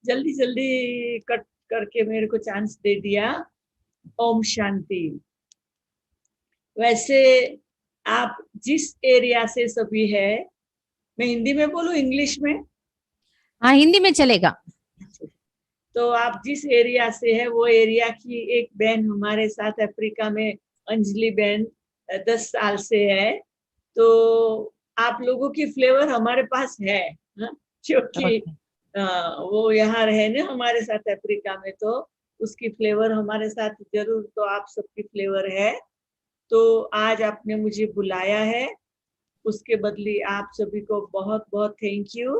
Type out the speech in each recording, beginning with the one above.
जल्दी जल्दी कट करके मेरे को चांस दे दिया। ओम शांति। वैसे आप जिस एरिया से सभी है, मैं हिंदी में बोलूं इंग्लिश में? हाँ, हिंदी में चलेगा। तो आप जिस एरिया से है वो एरिया की एक बहन हमारे साथ अफ्रीका में, अंजलि बहन 10 साल से है। तो आप लोगों की फ्लेवर हमारे पास है, हाँ? क्योंकि ओके। वो यहाँ रहे ना हमारे साथ अफ्रीका में, तो उसकी फ्लेवर हमारे साथ जरूर, तो आप सबकी फ्लेवर है। तो आज आपने मुझे बुलाया है, उसके बदले आप सभी को बहुत बहुत थैंक यू।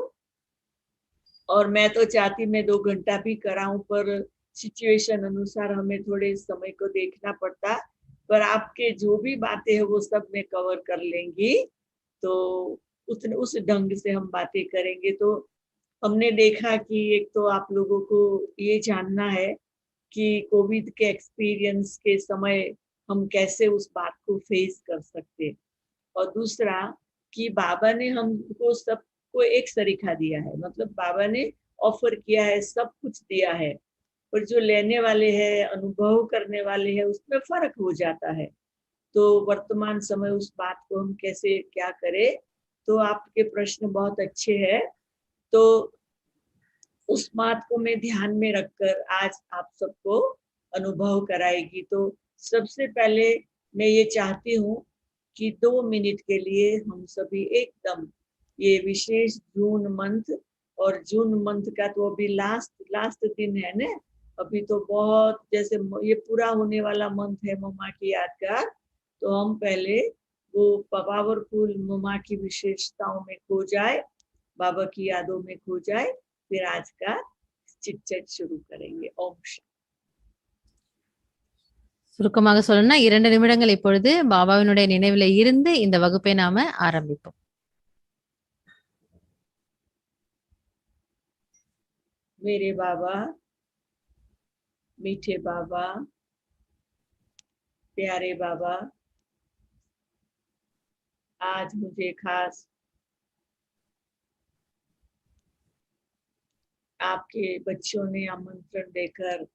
और मैं तो चाहती मैं 2 घंटा भी कराऊं, पर सिचुएशन अनुसार हमें थोड़े समय को देखना पड़ता। पर आपके जो भी बातें हैं वो सब मैं कवर कर लेंगी। तो उस ढंग से हम बातें करेंगे। तो हमने देखा कि एक तो आप लोगों को ये जानना है कि कोविड के एक्सपीरियंस के समय हम कैसे उस बात को फेस कर सकते। और दूसरा कि बाबा ने हमको सबको एक सरीखा दिया है, मतलब बाबा ने ऑफर किया है, सब कुछ दिया है, पर जो लेने वाले हैं, अनुभव करने वाले हैं, उसमें फर्क हो जाता है। तो वर्तमान समय उस बात को हम कैसे क्या करें। तो आपके प्रश्न बहुत अच्छे हैं। तो उस बात को मैं ध्यान में रखकर आज आप सबको अनुभव कराएगी। तो सबसे पहले मैं ये चाहती हूँ कि 2 मिनट के लिए हम सभी एकदम ये विशेष जून मंथ, और जून मंथ का तो अभी लास्ट लास्ट दिन है ना, अभी तो बहुत जैसे ये पूरा होने वाला मंथ है मम्मा की यादगार। तो हम पहले वो पावरफुल मम्मा की विशेषताओं में खो जाए, बाबा की यादों में खो जाए, फिर आज का चिट चैट शुरू करेंगे। ओम शांति। சுருக்கமாக சொல்லணும்னா 2 நிமிடங்கள் இப்பொழுது பாபாவினுடைய நினைவுல இருந்து இந்த வகுப்பை நாம ஆரம்பிப்போம். मेरे बाबा, मीठे बाबा, प्यारे बाबा, आज मुझे खास आपके बच्चों ने आमंत्रण देकर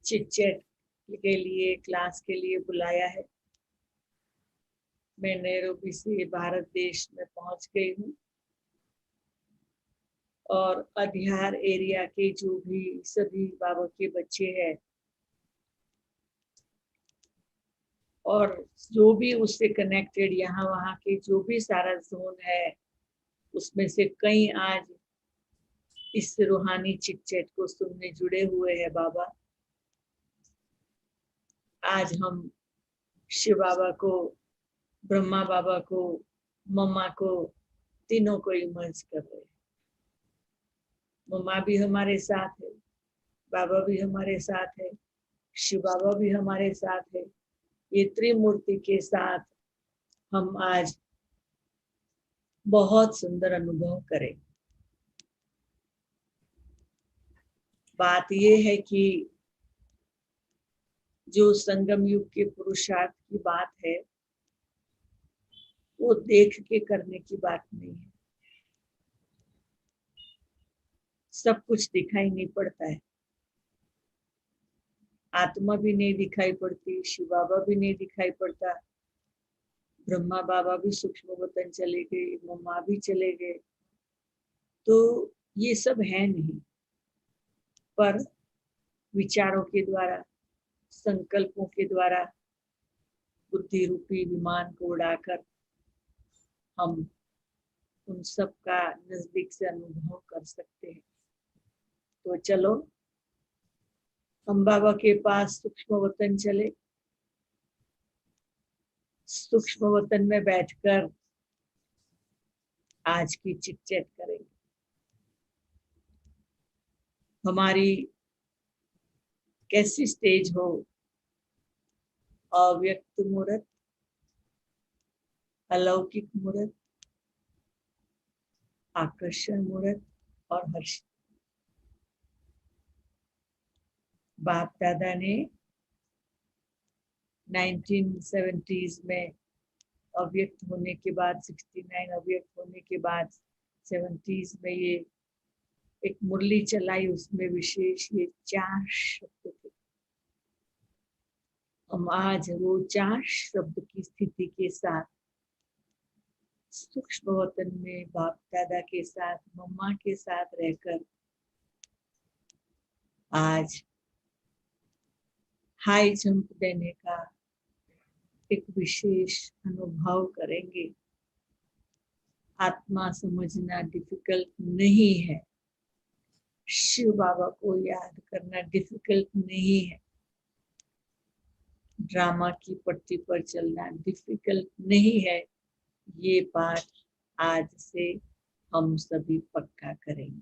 चिट चैट के लिए, क्लास के लिए बुलाया है। मैं नैरोबी से भारत देश में पहुंच गई हूँ, और अध्यार एरिया के जो भी सभी बाबा के बच्चे हैं और जो भी उससे कनेक्टेड यहाँ वहाँ के जो भी सारा जोन है, उसमें से कई आज इस रूहानी चिट चैट को सुनने जुड़े हुए हैं। बाबा, आज हम शिव बाबा को, ब्रह्मा बाबा को, मम्मा को, तीनों को इमर्ज कर रहे हैं। मम्मा भी हमारे साथ है, बाबा भी हमारे साथ है, शिव बाबा भी हमारे साथ है। ये त्रिमूर्ति के साथ हम आज बहुत सुंदर अनुभव करें। बात ये है कि जो संगम युग के पुरुषार्थ की बात है, वो देख के करने की बात नहीं है। सब कुछ दिखाई नहीं पड़ता है, आत्मा भी नहीं दिखाई पड़ती, शिव बाबा भी नहीं दिखाई पड़ता, ब्रह्मा बाबा भी सूक्ष्म वतन चले गए, मम्मा भी चले गए, तो ये सब है नहीं। पर विचारों के द्वारा, संकल्पों के द्वारा बुद्धि रूपी विमान को उड़ाकर हम उन सब का नजदीक से अनुभव कर सकते हैं। तो चलो हम बाबा के पास सूक्ष्म वतन चले, सूक्ष्म वतन में बैठकर आज की चिट चैट करेंगे। हमारी कैसी स्टेज हो, अव्यक्त मूर्त, अलौकिक मूर्त, आकर्षण मूर्त और हर्ष। बाप दादा ने 1970s में अव्यक्त होने के बाद, 69 अव्यक्त होने के बाद 70s में ये एक मुरली चलाई, उसमें विशेष ये 4 शब्द थे। हम आज वो 4 शब्द की स्थिति के साथ सूक्ष्म वतन में बाप दादा के साथ, मम्मा के साथ रहकर आज हाई जंप देने का एक विशेष अनुभव करेंगे। आत्मा समझना डिफिकल्ट नहीं है, शिव बाबा को याद करना डिफिकल्ट नहीं है, ड्रामा की पट्टी पर चलना डिफिकल्ट नहीं है। ये बात आज से हम सभी पक्का करेंगे।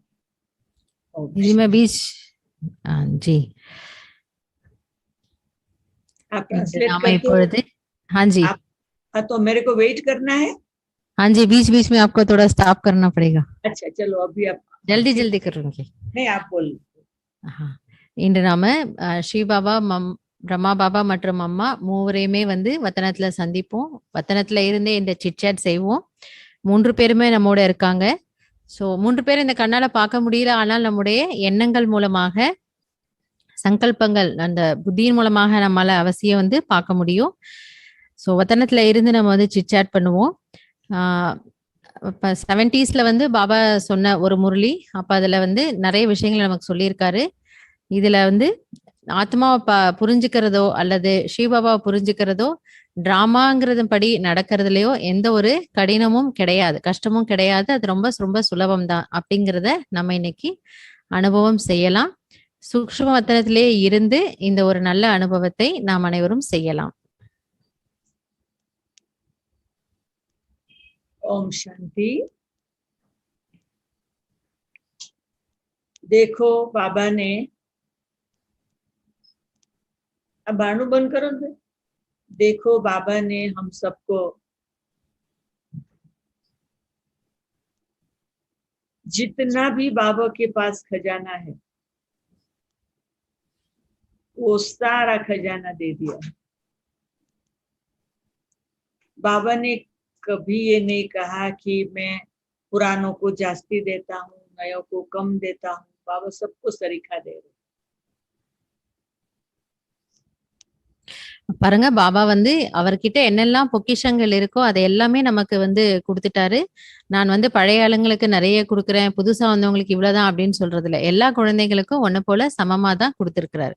जी मैं बीच जी आप ट्रांसलेट நாம कर दो। இப்பொழுது हाँ जी तो मेरे को वेट करना है। हाँ जी बीच बीच में आपको थोड़ा स्टॉप करना पड़ेगा। अच्छा चलो अभी आप जल्दी जल्दी करूंगी। नहीं आप बोल। இன்று நாம ஸ்ரீ பாபா பிரம்மா பாபா மற்றும் அம்மா மூவரையுமே வந்து வத்தனத்துல சந்திப்போம். வத்தனத்துல இருந்தே இந்த சிட்சாட் செய்வோம். 3 பேருமே நம்மோட இருக்காங்க. சோ 3 பேரும் இந்த கண்ணால பார்க்க முடியல, ஆனால் நம்முடைய எண்ணங்கள் மூலமாக, சங்கல்பங்கள் அந்த புத்தியின் மூலமாக நம்மால அவசியம் வந்து பார்க்க முடியும். சோ வத்தனத்துல இருந்து நம்ம வந்து சிட்சாட் பண்ணுவோம். இப்ப 70ஸ்ல வந்து பாபா சொன்ன ஒரு முரளி, அப்ப அதுல வந்து நிறைய விஷயங்கள் நமக்கு சொல்லியிருக்காரு. இதுல வந்து ஆத்மாவை புரிஞ்சுக்கிறதோ அல்லது ஸ்ரீபாபாவை புரிஞ்சுக்கிறதோ டிராமாங்கிறது படி நடக்கிறதுலயோ எந்த ஒரு கடினமும் கிடையாது, கஷ்டமும் கிடையாது. அது ரொம்ப ரொம்ப சுலபம் தான் அப்படிங்கிறத நம்ம இன்னைக்கு அனுபவம் செய்யலாம். சூக்ஷ்ம வத்தனத்திலே இருந்து இந்த ஒரு நல்ல அனுபவத்தை நாம் அனைவரும் செய்யலாம். ओम शांति। देखो बाबा ने, अब बाणु बंद करो। देखो बाबा ने हम सबको जितना भी बाबा के पास खजाना है वो सारा खजाना दे दिया। बाबा ने कभी ये नहीं कहा कि मैं पुरानों को जास्ती देता हूँ, नयों को कम देता हूँ। बाबा सबको सरीखा दे रहे। பாருங்க பாபா வந்து அவர்கிட்ட என்னெல்லாம் பொக்கிஷங்கள் இருக்கோ அதை எல்லாமே நமக்கு வந்து கொடுத்துட்டாரு. நான் வந்து பழைய ஆளுங்களுக்கு நிறைய கொடுக்குறேன், புதுசா வந்தவங்களுக்கு இவ்வளவுதான் அப்படின்னு சொல்றது இல்ல. எல்லா குழந்தைகளுக்கும் ஒண்ணு போல சமமா தான் கொடுத்திருக்கிறாரு.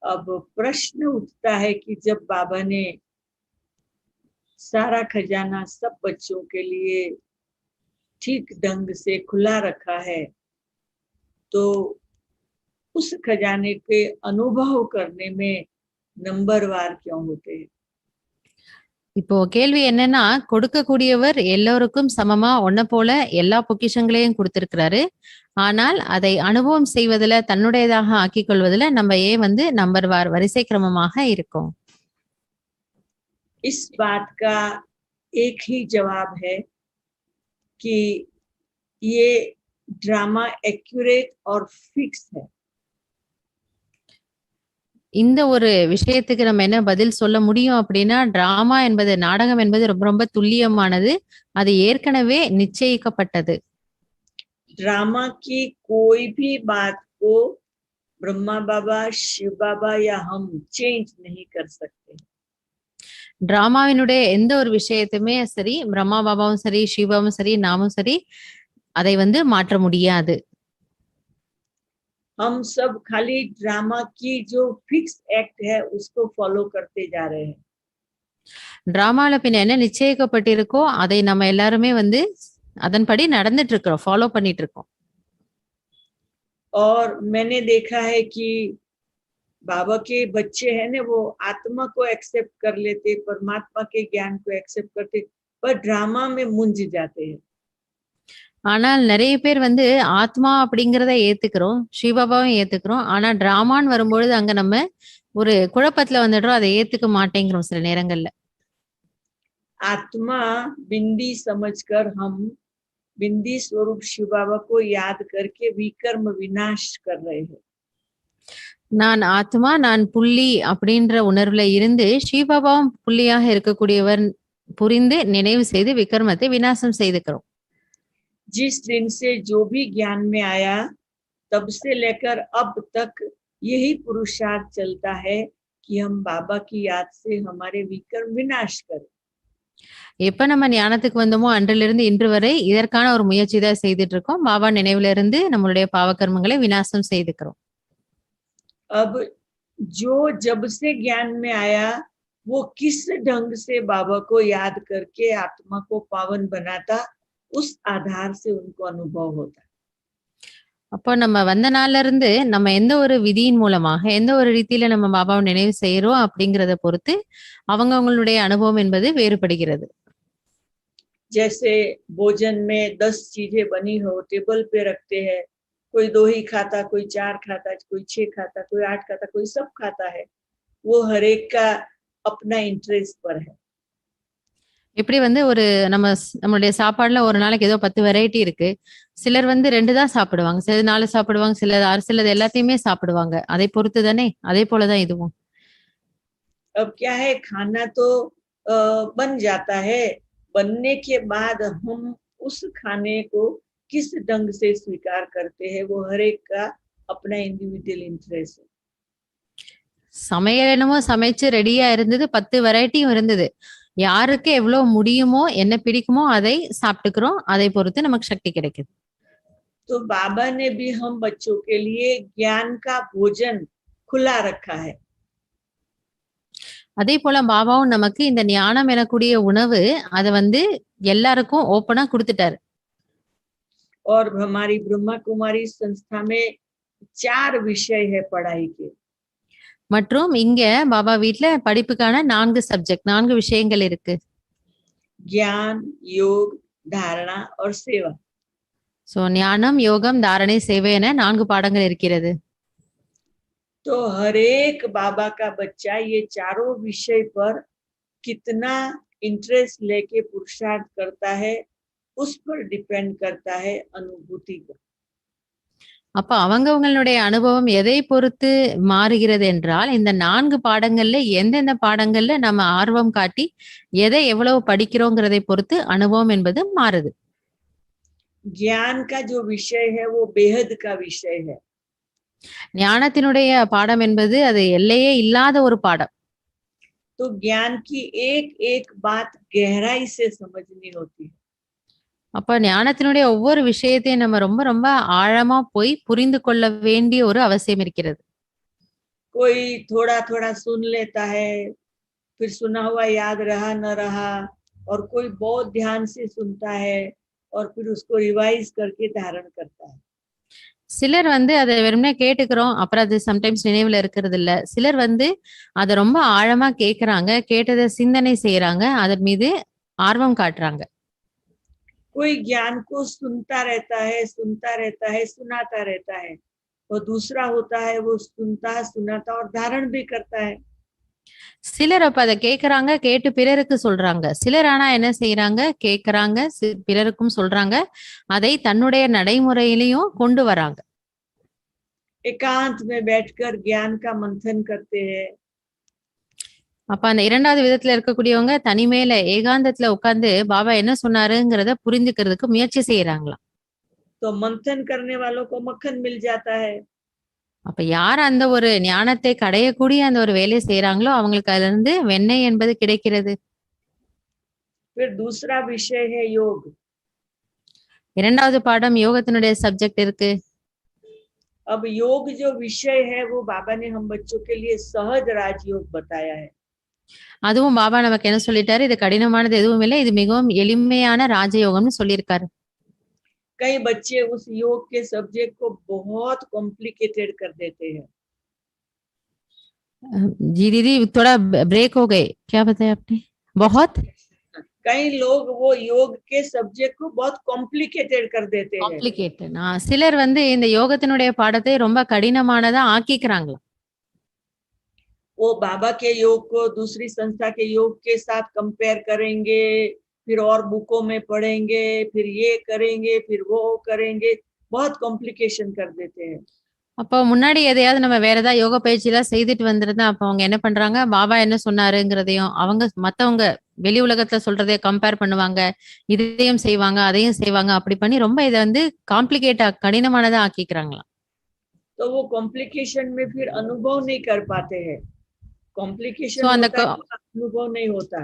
अब प्रश्न उठता है कि जब बाबा ने सारा खजाना सब बच्चों के लिए ठीक ढंग से खुला रखा है, तो उस खजाने के अनुभव करने में नंबरवार क्यों होते हैं? இப்போ கேள்வி என்னன்னா, கொடுக்கக்கூடியவர் எல்லோருக்கும் சமமா ஒன்ன போல எல்லா பொக்கிஷங்களையும் கொடுத்திருக்கிறாரு. ஆனால் அதை அனுபவம் செய்வதில, தன்னுடையதாக ஆக்கிக் கொள்வதில நம்ம ஏன் வந்து நம்பர்வார் வரிசை கிரமமாக இருக்கோம்? इस बात का एक ही जवाब है कि ये ड्रामा एक्यूरेट और फिक्स है। இந்த ஒரு விஷயத்துக்கு நம்ம என்ன பதில் சொல்ல முடியும் அப்படின்னா, டிராமா என்பது, நாடகம் என்பது ரொம்ப ரொம்ப துல்லியமானது. அது ஏற்கனவே நிச்சயிக்கப்பட்டது. ड्रामा की कोई भी बात को ब्रह्मा बाबा, शिव बाबा या हम चेंज नहीं कर सकते। டிராமாவினுடைய எந்த ஒரு விஷயத்தையுமே சரி, பிரம்மா பாபாவும் சரி, சிவாவும் சரி, நாமும் சரி, அதை வந்து மாற்ற முடியாது. हम सब खाली ड्रामा की जो फिक्स एक्ट है उसको फॉलो करते जा रहे हैं। டிராமால பின்ன என்ன நிச்சயிக்கப்பட்டிருக்கோ அதை நம்ம எல்லாருமே வந்து அதன்படி நடந்துட்டு இருக்கிறோம், ஃபாலோ பண்ணிட்டு இருக்கோம். और मैंने देखा है कि बाबा के बच्चे हैं ना, वो आत्मा को एक्सेप्ट कर लेते, परमात्मा के ज्ञान को एक्सेप्ट करते, पर ड्रामा में मुंझ जाते हैं। ஆனால் நிறைய பேர் வந்து ஆத்மா அப்படிங்கிறத ஏத்துக்கிறோம், ஸ்ரீபாபாவும் ஏத்துக்கிறோம். ஆனா டிராமான்னு வரும்பொழுது அங்க நம்ம ஒரு குழப்பத்துல வந்துடுறோம், அதை ஏத்துக்க மாட்டேங்கிறோம் சில நேரங்கள்ல. आत्मा बिंदी समझकर हम बिंदी स्वरूप शिव बाबा को याद करके विकर्म विनाश कर रहे हैं। நான் ஆத்மா, நான் புள்ளி அப்படின்ற உணர்வுல இருந்து ஸ்ரீபாபாவும் புள்ளியாக இருக்கக்கூடியவர் புரிந்து நினைவு செய்து விக்ரமத்தை விநாசம் செய்துக்கிறோம். जिस दिन से जो भी ज्ञान में आया तब से लेकर अब तक यही पुरुषार्थ चलता है कि हम बाबा की याद से हमारे विकर्म विनाश करें। எப்ப நம்ம ஞானத்துக்கு வந்தோமோ அன்றிலிருந்து இன்று வரை இதற்கான ஒரு முயற்சி தான் செய்துட்டு இருக்கோம். பாபா நினைவுல இருந்து நம்மளுடைய பாவகர்மங்களை விநாசம் செய்துக்கிறோம். अब जो जब से ज्ञान में आया वो किस ढंग से बाबा को याद करके आत्मा को पावन बनाता, उस आधार से उनको अनुभव होता। அப்போ நம்ம வந்த நாள்ல இருந்து நம்ம எந்த ஒரு விதியின் மூலமாக எந்த ஒரு ரீதியில நம்ம பாபாவை நினைவு செய்யறோம் அப்படிங்கறத பொறுத்து அவங்களுடைய அனுபவம் என்பது வேறுபடுகிறது. जैसे भोजन में 10 चीजें बनी हो, टेबल पे रखते हैं, कोई 2 ही खाता, कोई 4 खाता, कोई 6 खाता, कोई 8 खाता, कोई सब खाता है, वो हर एक का अपना इंटरेस्ट पर है। இப்படி வந்து ஒரு நம்மளுடைய சாப்பாடுல ஒரு நாளைக்கு ஏதோ 10 வெரைட்டி இருக்கு. சிலர் வந்து 2 தான் சாப்பிடுவாங்க, சிலர் 4 சாப்பிடுவாங்க, சிலர் 6, சிலர் எல்லாத்தையுமே சாப்பிடுவாங்க. அதை பொறுத்து தானே, அதே போலதான் இதுவும். अब क्या है, खाना तो बन जाता है, बनने के बाद हम उस खाने को किस ढंग से स्वीकार करते हैं वो हर एक का अपना इंडिविजुअल इंटरेस्ट है। சமையல் என்னமோ சமைச்சு ரெடியா இருந்தது, 10 வெரைட்டியும் இருந்தது. யாருக்கு எவ்வளவு முடியுமோ என்ன பிடிக்குமோ அதை சாப்பிட்டுக்கிறோம், அதை பொறுத்து நமக்கு சக்தி கிடைக்குது. तो बाबा ने भी हम बच्चों के लिए ज्ञान का भोजन खुला रखा है। அதே போல பாபாவும் நமக்கு இந்த ஞானம் எனக்கூடிய உணவு அதை வந்து எல்லாருக்கும் ஓப்பனா கொடுத்துட்டாரு. और हमारी ब्रह्मा कुमारी संस्था में 4 विषय है पढ़ाई के। மற்றும் இங்க பாபா வீட்ல படிப்புக்கான 4 சப்ஜெக்ட் 4 விஷயங்கள் இருக்கு. ज्ञान, योग, धारणा और सेवा। சோ ஞானம், யோகம், தாரணை, சேவை என 4 பாடங்கள் இருக்கிறது. तो हर एक बाबा का बच्चा ये चारों विषय पर कितना इंटरेस्ट लेके पुरुषार्थ करता है उस पर डिपेंड करता है अनुभूति का। அப்ப அவங்களுடைய அனுபவம் எதை பொறுத்து மாறுகிறது என்றால், இந்த 4 பாடங்கள்ல எந்தெந்த பாடங்கள்ல நம்ம ஆர்வம் காட்டி எதை எவ்வளவு படிக்கிறோங்கிறதை பொறுத்து அனுபவம் என்பது மாறுது. ज्ञान का जो विषय है वो बेहद का विषय है। ஞானத்தினுடைய பாடம் என்பது அது எல்லையே இல்லாத ஒரு பாடம். तो ज्ञान की एक एक बात गहराई से समझनी होती है। அப்ப ஞானத்தினுடைய ஒவ்வொரு விஷயத்தையும் நம்ம ரொம்ப ரொம்ப ஆழமா போய் புரிந்து கொள்ள வேண்டிய ஒரு அவசியம் இருக்கிறது. कोई थोड़ा थोड़ा सुन लेता है, फिर सुना हुआ याद रहा न रहा, और कोई बहुत ध्यान से सुनता है और फिर उसको रिवाइज करके धारण करता है। சிலர் வந்து அதை வெறுமனே கேட்டுக்கிறோம், அப்புறம் அது சம்டைம்ஸ் நினைவுல இருக்கிறது இல்ல. சிலர் வந்து அதை ரொம்ப ஆழமா கேட்கறாங்க, கேட்டதை சிந்தனை செய்யறாங்க, அதன் மீது ஆர்வம் காட்டுறாங்க. कोई ज्ञान को सुनता रहता है, सुनाता रहता है, और दूसरा होता है वो सुनता सुनाता और धारण भी करता है। சிலர் அப்ப அதை கேட்கறாங்க, கேட்டு பிறருக்கு சொல்றாங்க. சிலர் ஆனா என்ன செய்யறாங்க, கேட்கறாங்க, பிறருக்கும் சொல்றாங்க, அதை தன்னுடைய நடைமுறையிலையும் கொண்டு வராங்க. एकांत में बैठकर ज्ञान का मंथन करते हैं। அப்ப அந்த 2வது விதத்துல இருக்கக்கூடியவங்க தனிமையில ஏகாந்தத்துல உட்கார்ந்து பாபா என்ன சொன்னாருங்கிறத புரிந்துக்கிறதுக்கு முயற்சி செய்யறாங்களாம். तो मंथन करने वालों को मक्खन मिल जाता है। அப்ப யார் அந்த ஒரு ஞானத்தை கடையக்கூடிய அந்த ஒரு வேலையை செய்யறாங்களோ அவங்களுக்கு அதுல இருந்து வெண்ணெய் என்பது கிடைக்கிறது. फिर दूसरा विषय है योग। 2வது பாடம் யோகத்தினுடைய சப்ஜெக்ட் இருக்கு. अब योग जो विषय है वो बाबा ने हम बच्चों के लिए सहज राजयोग बताया है। அதுவும் பாபா நமக்கு என்ன சொல்லிட்டாரு, இது கடினமானது எதுவும் இல்லை, இது மிகவும் எளிமையான ராஜயோகம்னு சொல்லியிருக்காரு. कई बच्चे उस योग के सब्जेक्ट को बहुत कॉम्प्लिकेटेड कर देते हैं। जी दीदी थोड़ा ब्रेक हो गए, क्या बताया आपने? बहुत कई लोग वो योग के सब्जेक्ट को बहुत कॉम्प्लिकेटेड कर देते हैं। காம்ப்ளிகேட்டட். சிலர் வந்து இந்த யோகத்தினுடைய பாடத்தை ரொம்ப கடினமானதா ஆக்கிக்கிறாங்களா. वो बाबा के योग को दूसरी संस्था के योग के साथ कंपेयर करेंगे, फिर और बुकों में पढ़ेंगे, फिर ये करेंगे, फिर वो करेंगे, बहुत कॉम्प्लिकेशन कर देते हैं। அப்போ முன்னாடி எதையாவது நம்ம வேற ஏதாவது யோகா பயிற்சி எல்லாம் செய்துட்டு வந்திருந்தா அப்ப அவங்க என்ன பண்றாங்க, பாபா என்ன சொன்னாருங்கிறதையும் அவங்க மத்தவங்க வெளி உலகத்துல சொல்றதை கம்பேர் பண்ணுவாங்க, இதையும் செய்வாங்க அதையும் செய்வாங்க, அப்படி பண்ணி ரொம்ப இதை வந்து காம்ப்ளிகேட்டா கடினமானதா ஆக்கிக்கிறாங்களாம். तो वो कॉम्प्लिकेशन में फिर अनुभव नहीं कर पाते हैं। कॉम्प्लिकेशन அந்த होता है तो अनुभव नहीं होता।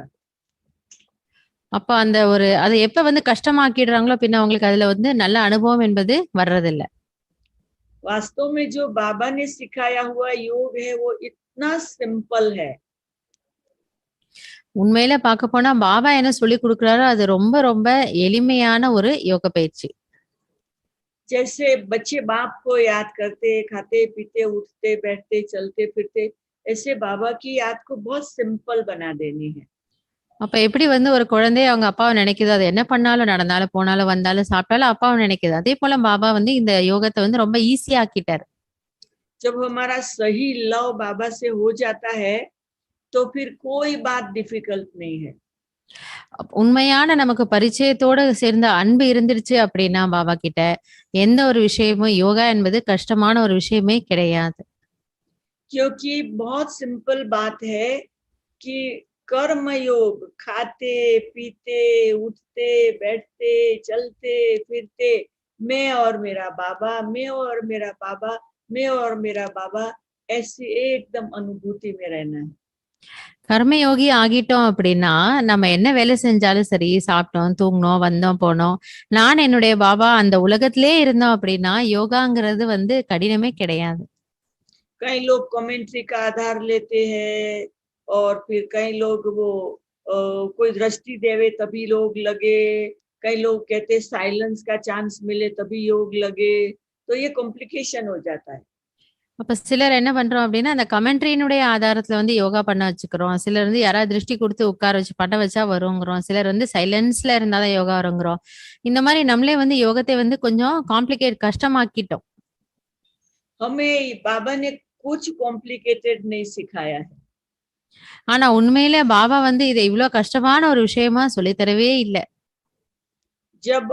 அப்ப அந்த ஒரு அதை எப்ப வந்து கஷ்டமாக்கிடுறாங்களோ பின்ன அவங்களுக்கு அதுல வந்து நல்ல அனுபவம் என்பது வர்றதில்ல. वास्तव में जो बाबा ने सिखाया हुआ योग है वो इतना सिंपल है। உண்மையில பார்க்க போனா பாபா என்ன சொல்லி கொடுக்குறாரோ அது ரொம்ப ரொம்ப எளிமையான ஒரு யோக பயிற்சி. जैसे बच्चे बाप को याद करते, खाते पीते उठते बैठते चलते फिरते, ऐसे बाबा की याद को बहुत सिंपल बना देनी है। அப்ப எப்படி வந்து ஒரு குழந்தை அவங்க அப்பாவை நினைக்குது, அது என்ன பண்ணாலும் நடந்தாலும் போனாலும் வந்தாலும் சாப்பிட்டாலும் அப்பாவை நினைக்குது, அதே போல பாபா வந்து இந்த யோகத்தை வந்து ரொம்ப ஈஸியா ஆக்கிட்டாரு. जब हमारा सही लव बाबा से हो जाता है तो फिर कोई बात डिफिकल्ट नहीं है। உண்மையான நமக்கு பரிச்சயத்தோட சேர்ந்த அன்பு இருந்துருச்சு அப்படின்னா பாபா கிட்ட எந்த ஒரு விஷயமும் யோகா என்பது கஷ்டமான ஒரு விஷயமே கிடையாது. क्योंकि बहुत सिंपल बात है कि कर्म योग खाते पीते उठते बैठते चलते फिरते मैं और मेरा बाबा, मैं और मेरा बाबा, मैं और मेरा बाबा, ऐसी एकदम अनुभूति में रहना है। கர்மயோகி ஆகிட்டோம் அப்படின்னா நம்ம என்ன வேலை செஞ்சாலும் சரி, சாப்பிட்டோம் தூங்கினோம் வந்தோம் போனோம், நான் என்னுடைய பாபா அந்த உலகத்திலே இருந்தோம் அப்படின்னா யோகாங்கிறது வந்து கடினமே கிடையாது. कई लोग कमेंट्री का आधार लेते हैं और फिर कई लोग वो कोई दृष्टि देवे तभी लोग लगे, कई लोग कहते साइलेंस का चांस मिले तभी योग लगे, तो ये कॉम्प्लिकेशन हो जाता है। அப்ப சிலர் என்ன பண்றோம் அப்படின்னா அந்த கமெண்ட்ரியினுடைய ஆதாரத்துல வந்து யோகா பண்ண வச்சுக்கிறோம், சிலர் வந்து யாராவது திருஷ்டி கொடுத்து உட்கார வச்சு பண்ண வச்சா வருங்கிறோம், சிலர் வந்து சைலன்ஸ்ல இருந்தாதான் யோகா வருங்கிறோம். இந்த மாதிரி நம்மளே வந்து யோகத்தை வந்து கொஞ்சம் காம்ப்ளிகேட் கஷ்டமாக்கிட்டோம். हमें बाबा ने कुछ कॉम्प्लिकेटेड नहीं सिखाया है। ஆனா உண்மையில பாபா வந்து இதை இவ்வளவு கஷ்டமான ஒரு விஷயமா சொல்லி தரவே இல்லை. जब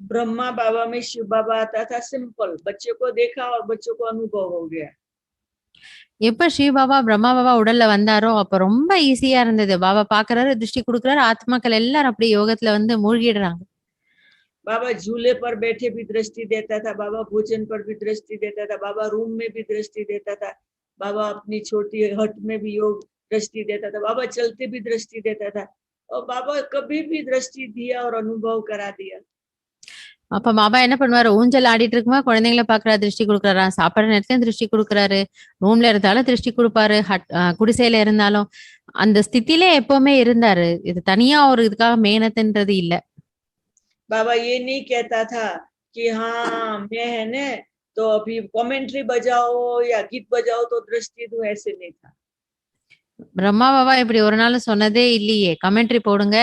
ब्रह्मा बाबा में शिव बाबा आता था सिंपल, बच्चे को देखा और बच्चों को अनुभव हो गया। எப்ப ஸ்ரீ பாபா பிரம்மா பாபா உடல்ல வந்தாரோ அப்ப ரொம்ப ஈஸியா இருந்தது. பாபா பாக்குறாரு, திருஷ்டி கொடுக்குறாரு, ஆத்மாக்கள் எல்லாரும் அப்படி யோகத்துல வந்து மூழ்கிடுறாங்க. बाबा झूले पर बैठे भी दृष्टि देता था, बाबा भोजन पर भी दृष्टि देता था, बाबा रूम में भी दृष्टि देता था, बाबा अपनी छोटी हट में भी योग दृष्टि देता था, बाबा चलते भी दृष्टि देता था, और बाबा कभी भी दृष्टि दिया और अनुभव करा दिया। அப்ப பாபா என்ன பண்ணுவாரு, ஊஞ்சல் ஆடிட்டு இருக்குமா குழந்தைங்களை பாக்குறாரு, திருஷ்டி கொடுக்குறாரா, சாப்பிடுற நேரத்துலயும் திருஷ்டி கொடுக்குறாரு, ரூம்ல இருந்தாலும் திருஷ்டி கொடுப்பாரு, குடிசையில இருந்தாலும் அந்த ஸ்திதியிலே எப்பவுமே இருந்தாரு. இது தனியா ஒரு இதுக்காக மேனத்துன்றது இல்ல. बाबा ये नहीं कहता था कि हाँ मैं है ना तो अभी कमेंट्री बजाओ या गीत बजाओ तो दृष्टि दूं, ऐसे नहीं था। பிரம்மா பாபா இப்படி ஒரு நாள் சொன்னதே இல்லையே, கமெண்ட்ரி போடுங்க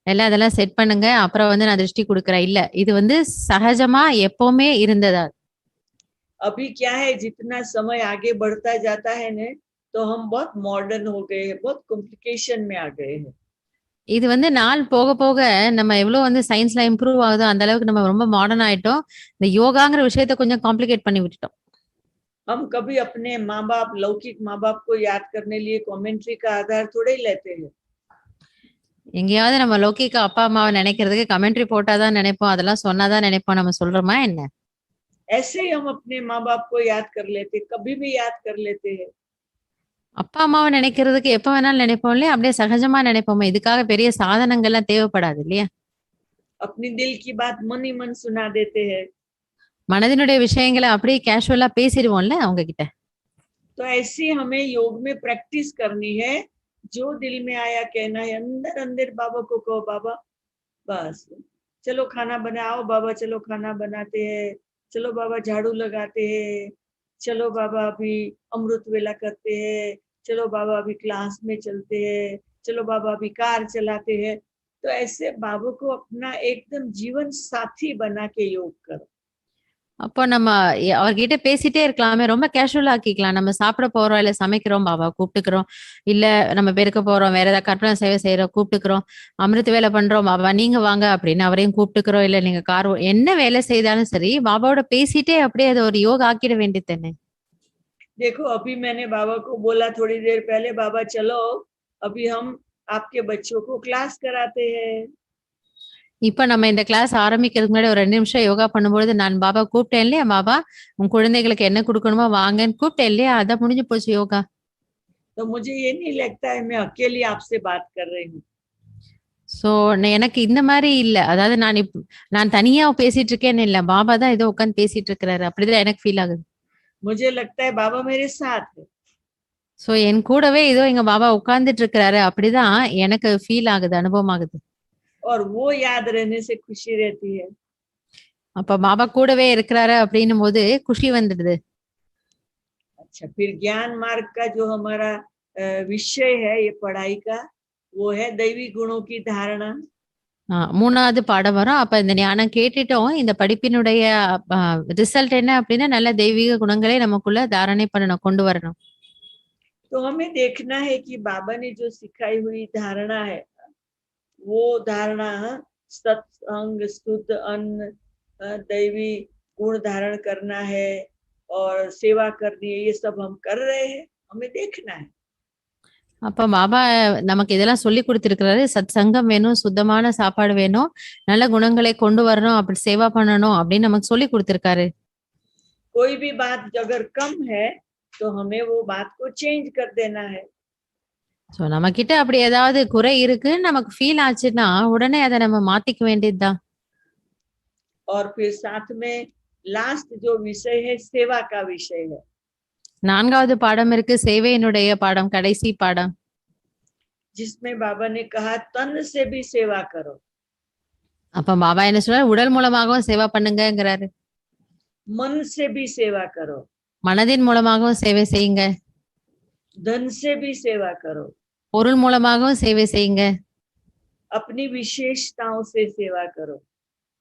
எல்லாம் இதெல்லாம் செட் பண்ணுங்க அப்புறம் வந்து நான் திருஷ்டி கொடுக்குறேன், இல்ல இது வந்து சகஜமா எப்பவுமே இருந்ததா. अभी क्या है, जितना समय आगे बढ़ता जाता है ना तो हम बहुत मॉडर्न हो गए हैं, बहुत कॉम्प्लिकेशन में आ गए हैं। இது வந்து நாள் போக போக நம்ம எவ்வளவு வந்து சயின்ஸ்ல இம்ப்ரூவ் ஆகுதோ அந்த அளவுக்கு நம்ம ரொம்ப மாடர்ன் ஆயிட்டோம். இந்த யோகாங்கிற விஷயத்த கொஞ்சம் காம்ப்ளிகேட் பண்ணி விட்டுட்டோம். हम कभी अपने माँ बाप, लौकिक माँ बाप को याद करने लिए कमेंट्री का आधार थोड़े ही लेते हैं। எங்கேயாவது நம்ம லௌகிக அப்பா அம்மாவை நினைக்கிறதுக்கு கமெண்ட்ரி போட்டாதான் நினைப்போம், அதெல்லாம் சொன்னாதான் நினைப்போம், நம்ம சொல்றோமா என்ன? ऐसे ही हम अपने माँ बाप को याद कर लेते, कभी भी याद कर लेते हैं। அப்பா அம்மாவை நினைக்கிறதுக்கு எப்ப வேணாலும் நினைப்போம் இல்லையா, அப்படியே சகஜமா நினைப்போமே, இதுக்காக பெரிய சாதனங்கள்லாம் தேவைப்படாது இல்லையா? अपनी दिल की बात मन ही मन सुना देते हैं। மனதினுடைய விஷயங்களை அப்படியே கேஷுவலா பேசிடுவோம்ல அவங்க கிட்ட. तो ऐसी हमें योग में प्रैक्टिस करनी है, जो दिल में आया कहना है, अंदर अंदर बाबा को कहो बाबा बस चलो खाना बनाओ बाबा, चलो खाना बनाते हैं, चलो बाबा झाड़ू लगाते हैं, चलो बाबा अभी अमृत वेला करते हैं, चलो बाबा अभी क्लास में चलते हैं, चलो बाबा अभी कार चलाते हैं। तो ऐसे बाबा को अपना एकदम जीवन साथी बना के योग करो। அப்போ நம்ம அவர்கிட்ட பேசிட்டே இருக்கலாமே, ரொம்ப கேஷுவலா ஆக்கிக்கலாம். நம்ம சாப்பிட போறோம், இல்ல சமைக்கிறோம், பாபா கூப்பிட்டுக்கிறோம், இல்ல நம்ம பெருக்க போறோம், வேற ஏதாவது கற்பனை சேவை செய்யறோம் கூப்பிட்டுக்கிறோம், அமிர்த வேலை பண்றோம் பாபா நீங்க வாங்க அப்படின்னா அவரையும் கூப்பிட்டுக்கிறோம், இல்ல நீங்க கார் என்ன வேலை செய்தாலும் சரி பாபாவோட பேசிட்டே அப்படியே அதை ஒரு யோகா ஆக்கிட வேண்டியது தானே. देखो अभी मैंने बाबा को बोला थोड़ी देर पहले, बाबा चलो अभी हम आपके बच्चों को क्लास कराते हैं। இப்ப நம்ம இந்த கிளாஸ் ஆரம்பிக்கிறதுக்கு முன்னாடி ஒரு 2 நிமிஷம் யோகா பண்ணும்பொழுது நான் பாபா கூப்பிட்டேன் இல்லையா? பாபா உன் குழந்தைகளுக்கு என்ன குடுக்கணுமோ வாங்கன்னு கூப்பிட்டேன் இல்லையா? அதான் முடிஞ்சு போச்சு யோகா. तो मुझे ये नहीं लगता है मैं अकेली आपसे बात कर रही हूँ। சோ எனக்கு இந்த மாரி இல்ல. அதாவது நான் தனியா பேசிட்டு இருக்கேன்னு இல்ல. பாபா தான் ஏதோ உட்கார்ந்து பேசிட்டு இருக்கிறாரு. அப்படிதான் எனக்கு ஃபீல் ஆகுது. मुझे लगता है बाबा मेरे साथ है। சோ என் கூடவே ஏதோ எங்க பாபா உட்கார்ந்துட்டு இருக்கிறாரு. அப்படிதான் எனக்கு ஃபீல் ஆகுது, அனுபவம் ஆகுது. और वो याद रहने से खुशी रहती है। அப்ப பாபா கூடவே இருக்கிறாரு அப்படின்னும் போது குஷி வந்துடுது. अच्छा, फिर ज्ञान मार्ग का जो हमारा विषय है ये पढ़ाई का, वो है दैवी गुणों की धारणा। 3வது பாடம் வரும். அப்ப இந்த ஞானம் கேட்டுட்டோம். இந்த படிப்பினுடைய ரிசல்ட் என்ன அப்படின்னா நல்ல தெய்வீக குணங்களை நமக்குள்ள தாரணை பண்ணணும், கொண்டு வரணும். तो हमें देखना है कि बाबा ने जो सिखाई हुई धारणा है, वो धारणा सत्संग, शुद्ध अन्न, दैवी गुण धारण करना है और सेवा करनी है, ये सब हम कर रहे हैं, हमें देखना है। அப்ப பாபா நமக்கு இதெல்லாம் சொல்லி கொடுத்திருக்கிறாரு. சத் சங்கம் வேணும், சுத்தமான சாப்பாடு வேணும், நல்ல குணங்களை கொண்டு வரணும், அப்படி சேவா பண்ணணும் அப்படின்னு நமக்கு சொல்லி கொடுத்திருக்காரு. कोई भी बात अगर कम है तो हमें वो बात को चेंज कर देना है। சோ நம்ம கிட்ட அப்படி ஏதாவது குறை இருக்குன்னு நமக்கு ஃபீல் ஆச்சுன்னா உடனே அதை நம்ம மாத்திக்க வேண்டியதுதான். और फिर साथ में लास्ट जो विषय है सेवा का विषय है। 4வது பாடம் இருக்கு, சேவையினுடைய பாடம், கடைசி பாடம். जिसमें बाबा ने कहा तन से भी सेवा करो। அப்ப பாபா என்ன சொல்றாரு? உடல் மூலமாகவும் சேவா பண்ணுங்கங்கிறாரு. मन से भी सेवा करो। மனதின் மூலமாகவும் சேவை செய்யுங்க. धन से भी सेवा करो। பொருள் மூலமாகவும் சேவை செய்யுங்க. अपनी विशेषताओं से सेवा करो।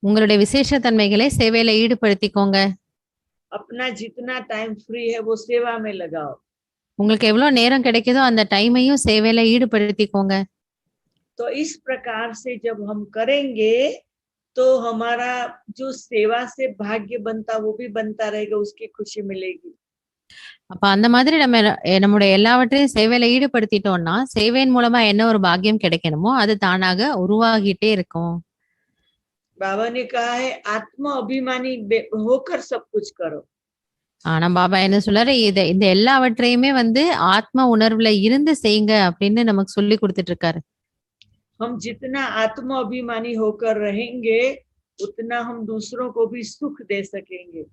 உங்களுடைய விசேஷ தன்மைகளை சேவையில ஈடுபடுத்திக்கோங்க. अपना जितना टाइम फ्री है वो सेवा में लगाओ। உங்களுக்கு எவ்வளவு நேரம் கிடைக்குதோ அந்த டைமையும் சேவையில ஈடுபடுத்திக்கோங்க. तो इस प्रकार से जब हम करेंगे तो हमारा जो सेवा से भाग्य बनता वो भी बनता रहेगा, उसकी खुशी मिलेगी। அப்ப அந்த மாதிரி நம்ம நம்முடைய எல்லாவற்றையும் சேவையில ஈடுபடுத்திட்டோம்னா சேவையின் மூலமா என்ன ஒரு பாக்கியம் கிடைக்கணுமோ அது தானாக உருவாகிட்டே இருக்கும். बाबा ने कहा है आत्म अभिमानी होकर सब कुछ करो। ஆனா பாபா என்ன சொல்றாரு? இந்த எல்லாவற்றையுமே ஆத்ம உணர்வுல இருந்து செய்யுங்க அப்படின்னு நமக்கு சொல்லி கொடுத்துட்டு இருக்காரு. हम जितना आत्म अभिमानी होकर रहेंगे उतना हम दूसरों को भी सुख दे सकेंगे।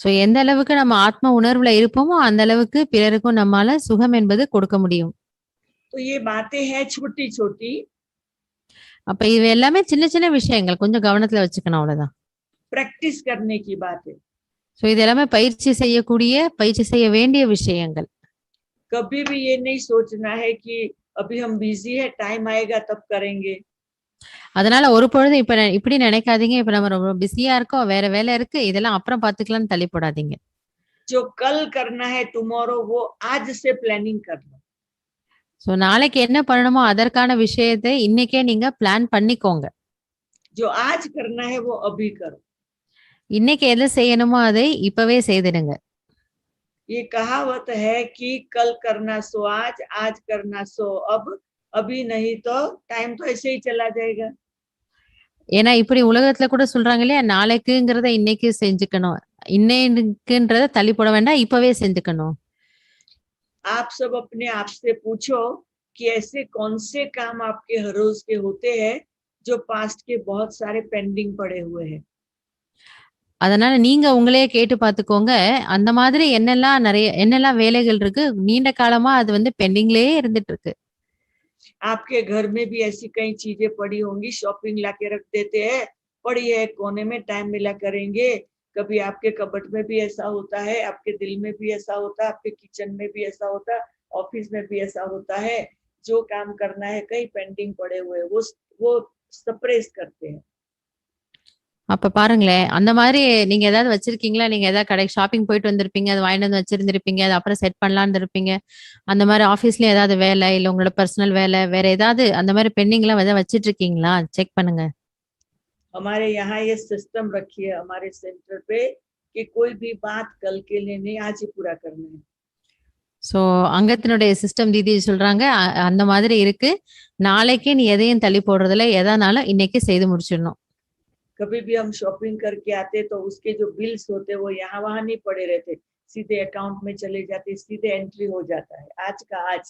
சோ எந்த அளவுக்கு நம்ம ஆத்ம உணர்வுல இருப்போமோ அந்த அளவுக்கு பிறருக்கும் நம்மால சுகம் என்பது கொடுக்க முடியும். तो ये बातें हैं छोटी छोटी। அப்ப இது எல்லாமே சின்ன சின்ன விஷயங்கள், கொஞ்சம் கவனத்துல வச்சுக்கணும், அவ்வளவுதான். प्रैक्टिस करने की बात है। சோ இது எல்லாமே பயிற்சி செய்ய வேண்டிய விஷயங்கள். कभी भी ये नहीं सोचना है कि अभी हम बिजी है, टाइम आएगा तब करेंगे। அதனால ஒரு பொழுது இப்படி நினைக்காதீங்க, இப்ப நம்ம ரொம்ப பிஸியா இருக்கோம், வேற வேலை இருக்கு, இதெல்லாம் அப்புறம் பாத்துக்கலாம்னு தள்ளி போடாதீங்க. जो कल करना है टुमारो वो आज से प्लानिंग कर लो। சோ நாளைக்கு என்ன பண்ணணுமோ அதற்கான விஷயத்தை இன்னைக்கே நீங்க பிளான் பண்ணிக்கோங்க. जो आज करना है वो अभी करो। இன்னைக்கு எதை செய்யணுமோ அதை இப்பவே செய்திடுங்க. ये कहावत है कि कल करना सो आज, आज करना सो अब, अभी नहीं तो टाइम तो ऐसे ही चला जाएगा। ஏன்னா இப்படி உலகத்துல கூட சொல்றாங்க இல்லையா, நாளைக்குங்கிறத இன்னைக்கு செஞ்சுக்கணும், இன்னைக்குன்றத தள்ளி போட வேண்டாம், இப்பவே செஞ்சுக்கணும். आप सब अपने आप से पूछो कि ऐसे कौन से काम आपके हर रोज के होते हैं जो पास्ट के बहुत सारे पेंडिंग पड़े हुए हैं। அதனால நீங்க உங்களே கேட்டு பாத்துக்கோங்க, அந்த மாதிரி என்னெல்லாம் வேலைகள் இருக்கு, நீண்ட காலமா அது பெண்டிங்லயே இருந்துட்டு இருக்கு. आपके घर में भी ऐसी कई चीजें पड़ी होंगी, शॉपिंग लाके रख देते हैं, पड़ी है कोने में, टाइम मिला करेंगे। कभी आपके कबट में भी ऐसा होता है, आपके दिल में भी ऐसा होता है, आपके किचन में भी ऐसा होता है, ऑफिस में भी ऐसा होता है। जो काम करना है कई पेंडिंग पड़े हुए वो सप्रेस करते हैं। அப்ப பாருங்களேன், அந்த மாதிரி நீங்க ஏதாவது வச்சிருக்கீங்களா? நீங்க ஏதாவது கடைக்கு ஷாப்பிங் போயிட்டு வந்திருப்பீங்க, அது வாங்கிட்டு வந்து வச்சிருந்திருப்பீங்க, அது அப்புறம் செட் பண்ணலாம்னு இருப்பீங்க. அந்த மாதிரி ஆபீஸ்லயும் ஏதாவது வேலை, இல்ல உங்களோட பர்சனல் வேலை, வேற ஏதாவது அந்த மாதிரி பெண்டிங்லாம் ஏதாவது வச்சிட்டு இருக்கீங்களா? செக் பண்ணுங்க. हमारे यहाँ ये सिस्टम रखी है हमारे सेंटर पे कि कोई भी बात कल के लिए नहीं, आज ही पूरा करना है। சோ அங்கத்தினுடைய சிஸ்டம் தீதி சொல்றாங்க அந்த மாதிரி இருக்கு. நாளைக்கு நீ எதையும் தள்ளி போடுறதில்ல. எதானாலும் இன்னைக்கு செய்து முடிச்சிடணும். कभी भी हम शॉपिंग करके आते तो उसके जो बिल्स होते वो यहाँ वहां नहीं पड़े रहते, सीधे अकाउंट में चले जाते, सीधे एंट्री हो जाता है आज का आज।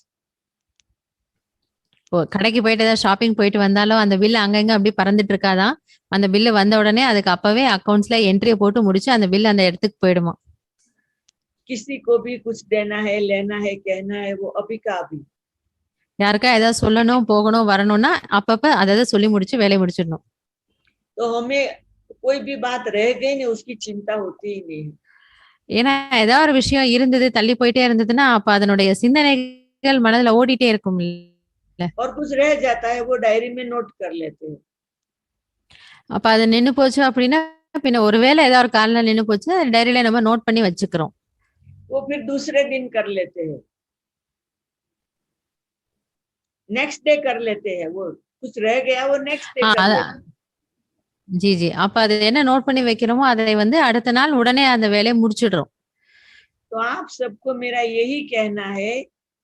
கடைக்கு போயிட்டு ஏதாவது ஷாப்பிங் போயிட்டு வந்தாலும் அந்த பில் அங்கங்க அப்படி பறந்துட்டு இருக்காதான். அந்த பில்லு வந்த உடனே அதுக்கு அப்பவே அக்கவுண்ட்ஸ்ல என்ட்ரியை போட்டு முடிச்சு அந்த பில் அந்த இடத்துக்கு போயிடுமா. किसी को भी कुछ देना है, लेना है, कहना है, वो अभी का अभी। யாருக்கா ஏதாவது சொல்லணும் போகணும் வரணும்னா அப்பப்ப அதை சொல்லி முடிச்சு வேலையை முடிச்சிடணும். तो हमें कोई भी बात रह गई नहीं उसकी चिंता होती ही नहीं। ஏன்னா ஏதாவது ஒரு விஷயம் இருந்தது தள்ளி போயிட்டே இருந்ததுன்னா அப்ப அதனுடைய சிந்தனைகள் மனதுல ஓடிட்டே இருக்கும். और कुछ रह जाता है वो डायरी में नोट कर लेते हैं। அப்ப அது நின்னு போச்சு அப்படின்னா பின்ன ஒருவேளை ஏதாவது ஒரு காரணம் நின்னு போச்சு டைரியில நம்ம நோட் பண்ணி வச்சுக்கிறோம். वो फिर दूसरे दिन कर लेते हैं, नेक्स्ट डे कर लेते हैं, वो कुछ रह गया वो नेक्स्ट डे कर लेते हैं। ஜி ஜி அப்ப அது என்ன நோட் பண்ணி வைக்கிறோமோ அதை வந்து அடுத்த நாள் உடனே அந்த வேலையை முடிச்சிடுறோம். तो आप सबको मेरा यही कहना है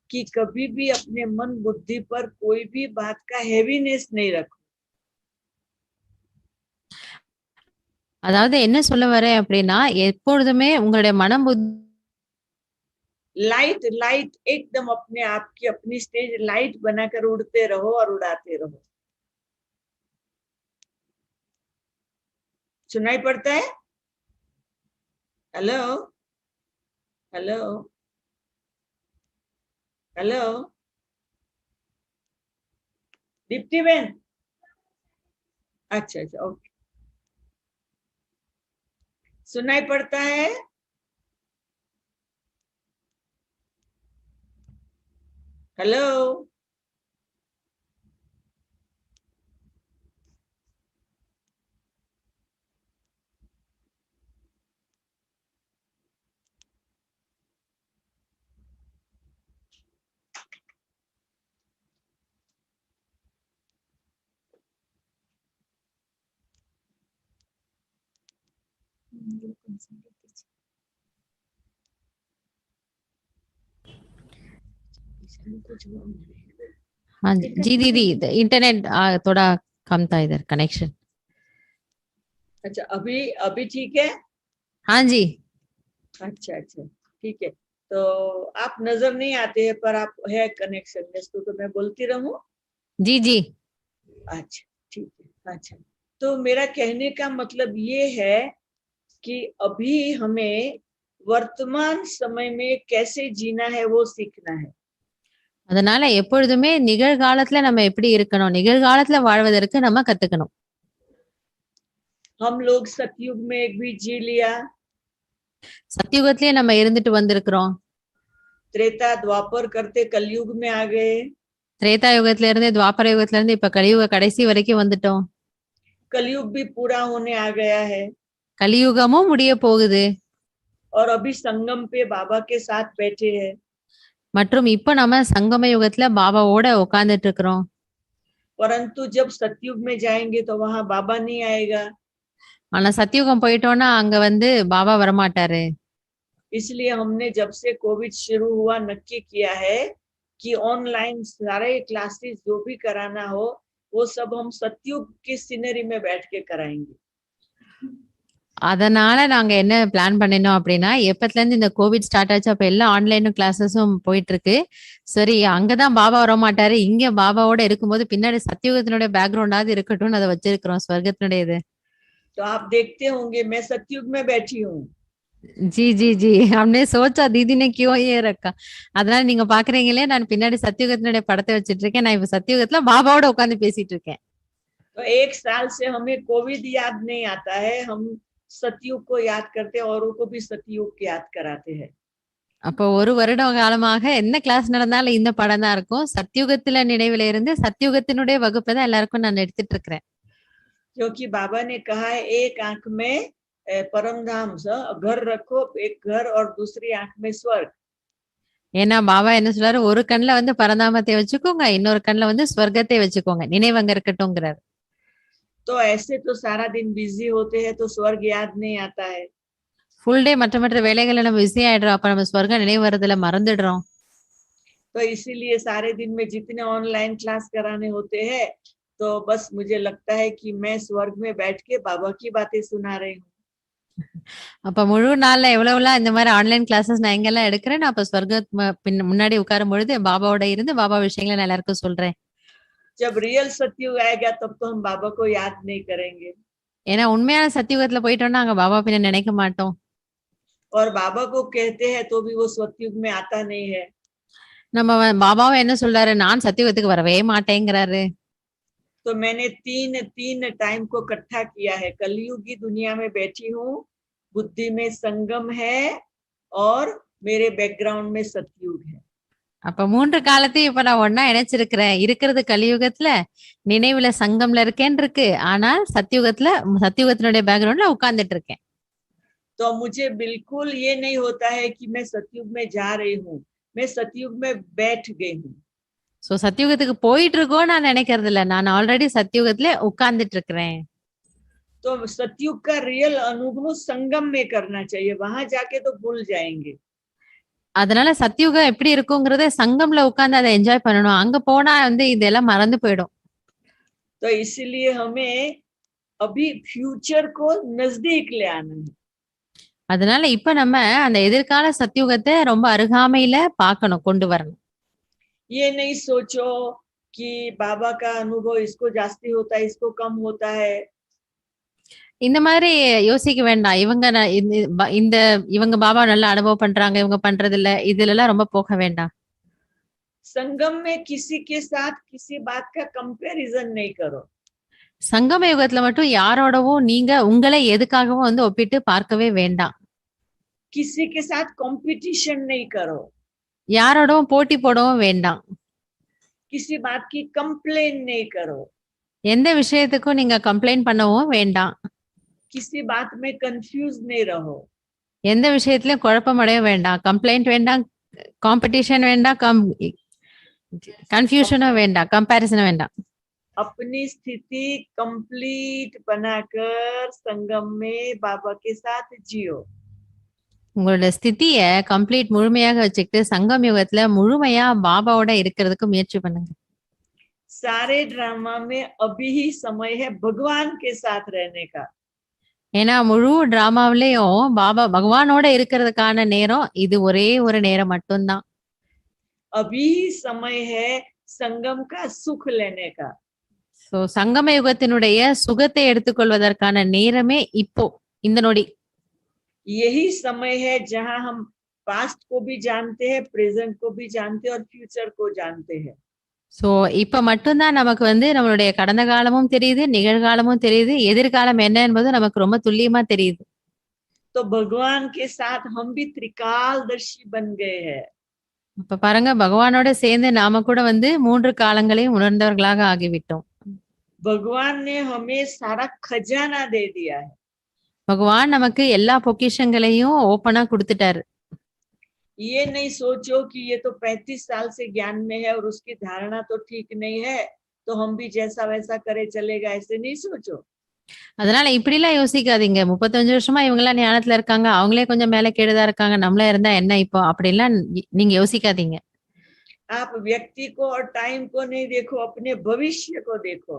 कि कभी भी अपने मन बुद्धि पर कोई भी बात का हेवीनेस नहीं रखो। அதாவது என்ன சொல்ல வரேன் அப்படின்னா எப்பொழுதுமே உங்களுடைய மனம் लाइट लाइट एकदम अपने आप की अपनी स्टेज लाइट बनाकर उड़ते रहो और उड़ाते रहो। सुनाई पड़ता है? हेलो हेलो हेलो दीप्ति बहन, अच्छा अच्छा ओके, सुनाई पड़ता है? हेलो हाँ जी दीदी इंटरनेट थोड़ा कम था इधर कनेक्शन। अच्छा अभी अभी ठीक है? हाँ जी अच्छा अच्छा ठीक है, तो आप नजर नहीं आते हैं पर आप है कनेक्शन में, तो मैं बोलती रहूं? जी जी अच्छा ठीक है। अच्छा तो मेरा कहने का मतलब ये है कि अभी हमें वर्तमान समय में कैसे जीना है वो सीखना है। அதனால எப்பொழுதுமே நிகழ்காலத்துல நம்ம எப்படி இருக்கணும் நிகழ்காலத்துல வாழ்வதற்கு நம்ம கத்துக்கணும். हम लोग सतयुग में एक भी जी लिया, சத்தியுகத்திலேயே நம்ம இருந்துட்டு வந்திருக்கிறோம். त्रेता द्वापर करते कलयुग में आ गए, திரேதா யுகத்துல இருந்து துவாபர யுகத்துல இருந்து இப்ப கலியுக கடைசி வரைக்கும் வந்துட்டோம். कलयुग भी पूरा होने आ गया है கலியுகமும் முடிய போகுது. और अभी संगम पे बाबा के साथ बैठे हैं। மற்றும் இப்ப நம்ம சங்கம யுகத்துல பாபாவோட உட்கார்ந்துட்டு இருக்கிறோம். परंतु जब सतयुग में जाएंगे तो वहां बाबा नहीं आएगा, ஆனா சத்தியுகம் போயிட்டோம்னா அங்க வந்து பாபா வரமாட்டாரு. इसलिए हमने जब से कोविड शुरू हुआ नक्की किया है कि ऑनलाइन सारे क्लासेस जो भी कराना हो वो सब हम सतयुग की सीनरी में बैठ के कराएंगे। அதனால நாங்க என்ன பிளான் பண்ணினோம் அப்படின்னா எப்பத்துல இருந்து இந்த கோவிட் ஸ்டார்ட் ஆச்சு அப்ப எல்லா ஆன்லைன் கிளாஸஸும் போயிட்டு இருக்கு. சரி அங்கதான் பாபா வர மாட்டாரு இங்க பாபாவோட இருக்கும்போது பின்னாடி சத்தியுகத்தினுடைய பேக்ரவுண்டாவது இருக்கட்டும்னு அதை வச்சிருக்கிறோம் ஸ்வர்கத்தினுடைய இது. तो आप देखते होंगे मैं सतयुग में बैठी हूँ। जी जी जी हमने सोचा दीदी ने क्यों ये रखा. அதனால நீங்க பாக்குறீங்களே நான் பின்னாடி சத்தியுகத்தினுடைய படத்தை வச்சிட்டு இருக்கேன். நான் இப்ப சத்தியுகத்துல பாபாவோட உட்கார்ந்து பேசிட்டு இருக்கேன். तो एक साल से हमें कोविड याद नहीं आता है, हम सतयुग को याद करते हैं, औरों को भी सतयुग याद कराते हैं। அப்போ ஒரு வருடம் காலமாக என்ன கிளாஸ் நடந்தாலும் இந்த படம் தான் இருக்கும். சத்தியுகத்துல நினைவுல இருந்து சத்தியுகத்தினுடைய வகுப்பை தான் எல்லாருக்கும் நான் எடுத்துட்டு இருக்கிறேன். क्योंकि बाबा ने कहा है एक आंख में परम धाम घर रखो, एक घर और दूसरी आंख में स्वर्ग। ஏன்னா பாபா என்ன சொல்றாரு ஒரு கண்ணுல வந்து பரந்தாமத்தை வச்சுக்கோங்க இன்னொரு கண்ணுல வந்து ஸ்வர்க்கத்தை வச்சுக்கோங்க நினைவு அங்க இருக்கட்டும்ங்கிறாரு. तो ऐसे तो सारा दिन बिजी होते हैं तो स्वर्ग याद नहीं आता है। ஃபுல் டே மற்ற மற்ற வேலைகளை நம்ம பிஸி ஆயிடுறோம். அப்ப நம்ம ஸ்வர்க நினைவு வரதுல மறந்துடுறோம். तो इसीलिए सारे दिन में जितने ऑनलाइन क्लास कराने होते हैं, तो बस मुझे लगता है कि मैं स्वर्ग में बैठ के बाबा की बातें सुना रही हूँ. அப்ப முழு நாள்ல எவ்வளவுலாம் இந்த மாதிரி ஆன்லைன் கிளாஸஸ் நான் எங்கெல்லாம் எடுக்கிறேன், நான் அப்ப ஸ்வர்க முன்னாடி உட்காரும் பொழுது பாபாவோட இருந்து பாபா விஷயங்களை நான் எல்லாருக்கும் சொல்றேன். जब रियल सतयुग आएगा तब तो हम बाबा को याद नहीं करेंगे. ஏன்னா உண்மையான சத்தியுகத்துல போயிட்டோம்னா அங்க பாபா பின்ன நினைக்க மாட்டோம். और बाबा को कहते हैं तो भी वो सतयुग में आता नहीं है. நம்ம பாபாவை என்ன சொல்றாரு, நான் சத்தியுகத்துக்கு வரவே மாட்டேங்கிறாரு. तो मैंने तीन टाइम को इकट्ठा किया है. कलयुग की दुनिया में बैठी हूँ, बुद्धि में संगम है और मेरे बैकग्राउंड में सतयुग है. அப்ப 3 காலத்தையும் இப்ப நான் ஒண்ணா இணைச்சிருக்கிறேன். இருக்கிறது கலியுகத்துல, நினைவுல சங்கம்ல இருக்கேன்னு இருக்கு. ஆனால் சத்தியுகத்தினுடைய பேக்ரவுண்ட்ல உட்கார்ந்துட்டு இருக்கேன். तो मुझे बिल्कुल ये नहीं होता है कि मैं सतयुग में जा रही हूँ, मैं सतयुग में बैठ गई हूँ. சோ சத்தியுகத்துக்கு போயிட்டு இருக்கோம் நான் நினைக்கிறது இல்ல. நான் ஆல்ரெடி சத்தியுகத்துல உட்கார்ந்துட்டு இருக்கிறேன். तो सतयुग का रियल अनुभव संगम में करना चाहिए. वहां जाके तो भूल जाएंगे. அதனால சத்தியுகம் எப்படி இருக்குங்கிறத சங்கம்ல உட்கார்ந்து அதை என்ஜாய் பண்ணணும். அங்க போனா இதெல்லாம் மறந்து போயிடும். तो इसलिए हमें अभी फ्यूचर को नजदीक ले आना है. அதனால இப்ப நம்ம அந்த எதிர்கால சத்தியுகத்தை ரொம்ப அருகாமையில பார்க்கணும், கொண்டு வரணும். ये नहीं सोचो कि बाबा का अनुभव इसको जास्ती होता है, इसको कम होता है. இந்த மாதிரி யோசிக்க வேண்டாம். இவங்க பாபா நல்லா அனுபவம் பண்றாங்க, இவங்க பண்றது இல்ல, இதுல எல்லாம் ரொம்ப போக வேண்டாம். संगम में किसी के साथ किसी बात का कंपैरिजन नहीं करो. சங்கம யுகத்துல மட்டும் யாரோடவும் நீங்க உங்களை எதுக்காகவும் ஒப்பிட்டு பார்க்கவே வேண்டாம். किसी के साथ कंपटीशन नहीं करो. யாரோடவும் போட்டி போடவும் வேண்டாம். किसी बात की कंप्लेन नहीं करो. எந்த விஷயத்துக்கும் நீங்க கம்ப்ளைண்ட் பண்ணவும் வேண்டாம். किसी बात में कंफ्यूज नहीं रहो. எந்த விஷயத்திலயும் குழப்பம் அடைய வேண்டாம். கம்ப்ளைண்ட் வேண்டாம், காம்படிஷன் வேண்டாம், கன்ஃபியூஷனும் வேண்டாம், கம்பேரிசனும் வேண்டாம். अपनी स्थिति कंप्लीट बनाकर संगम में बाबा के साथ जियो. உங்களோட ஸ்திதிய கம்ப்ளீட் முழுமையாக வச்சுக்கிட்டு சங்கம் யுகத்துல முழுமையா பாபாவோட இருக்கிறதுக்கு முயற்சி பண்ணுங்க. सारे ड्रामा में अभी ही समय है भगवान के साथ रहने का. ஏன்னா முழு டிராமாவிலயும் பகவானோட இருக்கிறதுக்கான நேரம் இது ஒரே ஒரு நேரம் மட்டும்தான். अभी ही समय है संगम का सुख लेने का. சோ சங்கம யுகத்தினுடைய சுகத்தை எடுத்துக்கொள்வதற்கான நேரமே இப்போ, இந்த நொடி. यही समय है जहां हम पास्ट को भी जानते हैं, प्रेजेंट को भी जानते हैं और फ्यूचर को जानते हैं. சோ இப்ப மட்டும்தான் நமக்கு நம்மளுடைய கடந்த காலமும் தெரியுது, நிகழ்காலமும் தெரியுது, எதிர்காலம் என்ன என்பது நமக்கு ரொம்ப துல்லியமா தெரியுது. तो भगवान के साथ हम भी त्रिकालदर्शी बन गए हैं. இப்ப பாருங்க, பகவானோட சேர்ந்து நாம கூட 3 காலங்களையும் உணர்ந்தவர்களாக ஆகிவிட்டோம். भगवान ने हमें सारा खजाना दे दिया है. பகவான் நமக்கு எல்லா பொக்கிஷங்களையும் ஓபனா கொடுத்துட்டாரு. ये नहीं सोचो कि ये तो 35 साल से ज्ञान में है और उसकी धारणा तो ठीक नहीं है, तो हम भी जैसा वैसा करे चलेगा, ऐसे नहीं सोचो. அதனால இப்படி எல்லாம் யோசிக்காதீங்க. 35 வருஷமா இவங்க எல்லாம் ஞானத்துல இருக்காங்க, அவங்களே கொஞ்சம் மேல கீழதா இருக்காங்க, நம்மள இருந்தா என்ன இப்போ, அப்படி எல்லாம் நீங்க யோசிக்காதீங்க. आप व्यक्ति को और टाइम को नहीं देखो, अपने भविष्य को देखो.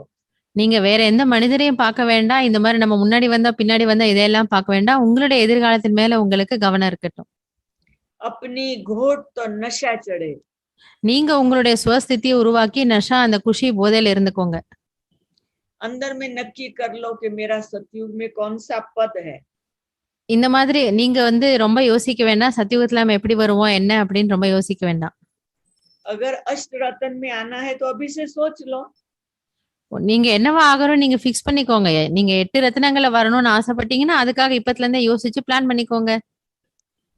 நீங்க வேற எந்த மனிதரையும் பார்க்க வேண்டாம், இந்த மாதிரி நம்ம முன்னாடி வந்தா பின்னாடி வந்தா இதையெல்லாம் பார்க்க வேண்டாம். உங்களுடைய எதிர்காலத்தின் மேல உங்களுக்கு கவனம் இருக்கட்டும். अपनी घोट तो नशा चढ़े. நீங்க உங்களுடைய சுவஸ்திதியை உருவாக்கி நஷா, அந்த குஷி போதையில இருந்துக்கோங்க. अंदर में नक्की कर लो कि मेरा सतयुग में कौन सा पद है. இந்த மாதிரி நீங்க ரொம்ப யோசிக்க வேண்டாம். சத்தியுகத்துல நம்ம எப்படி வருவோம் என்ன அப்படின்னு ரொம்ப யோசிக்க வேண்டாம். अगर अष्ट रत्न में आना है तो अभी से सोच लो. நீங்க என்னவா ஆகணும் நீங்க பிக்ஸ் பண்ணிக்கோங்க. நீங்க 8 ரத்னங்களை வரணும்னு ஆசைப்பட்டீங்கன்னா அதுக்காக இப்பத்துல இருந்தே யோசிச்சு பிளான் பண்ணிக்கோங்க.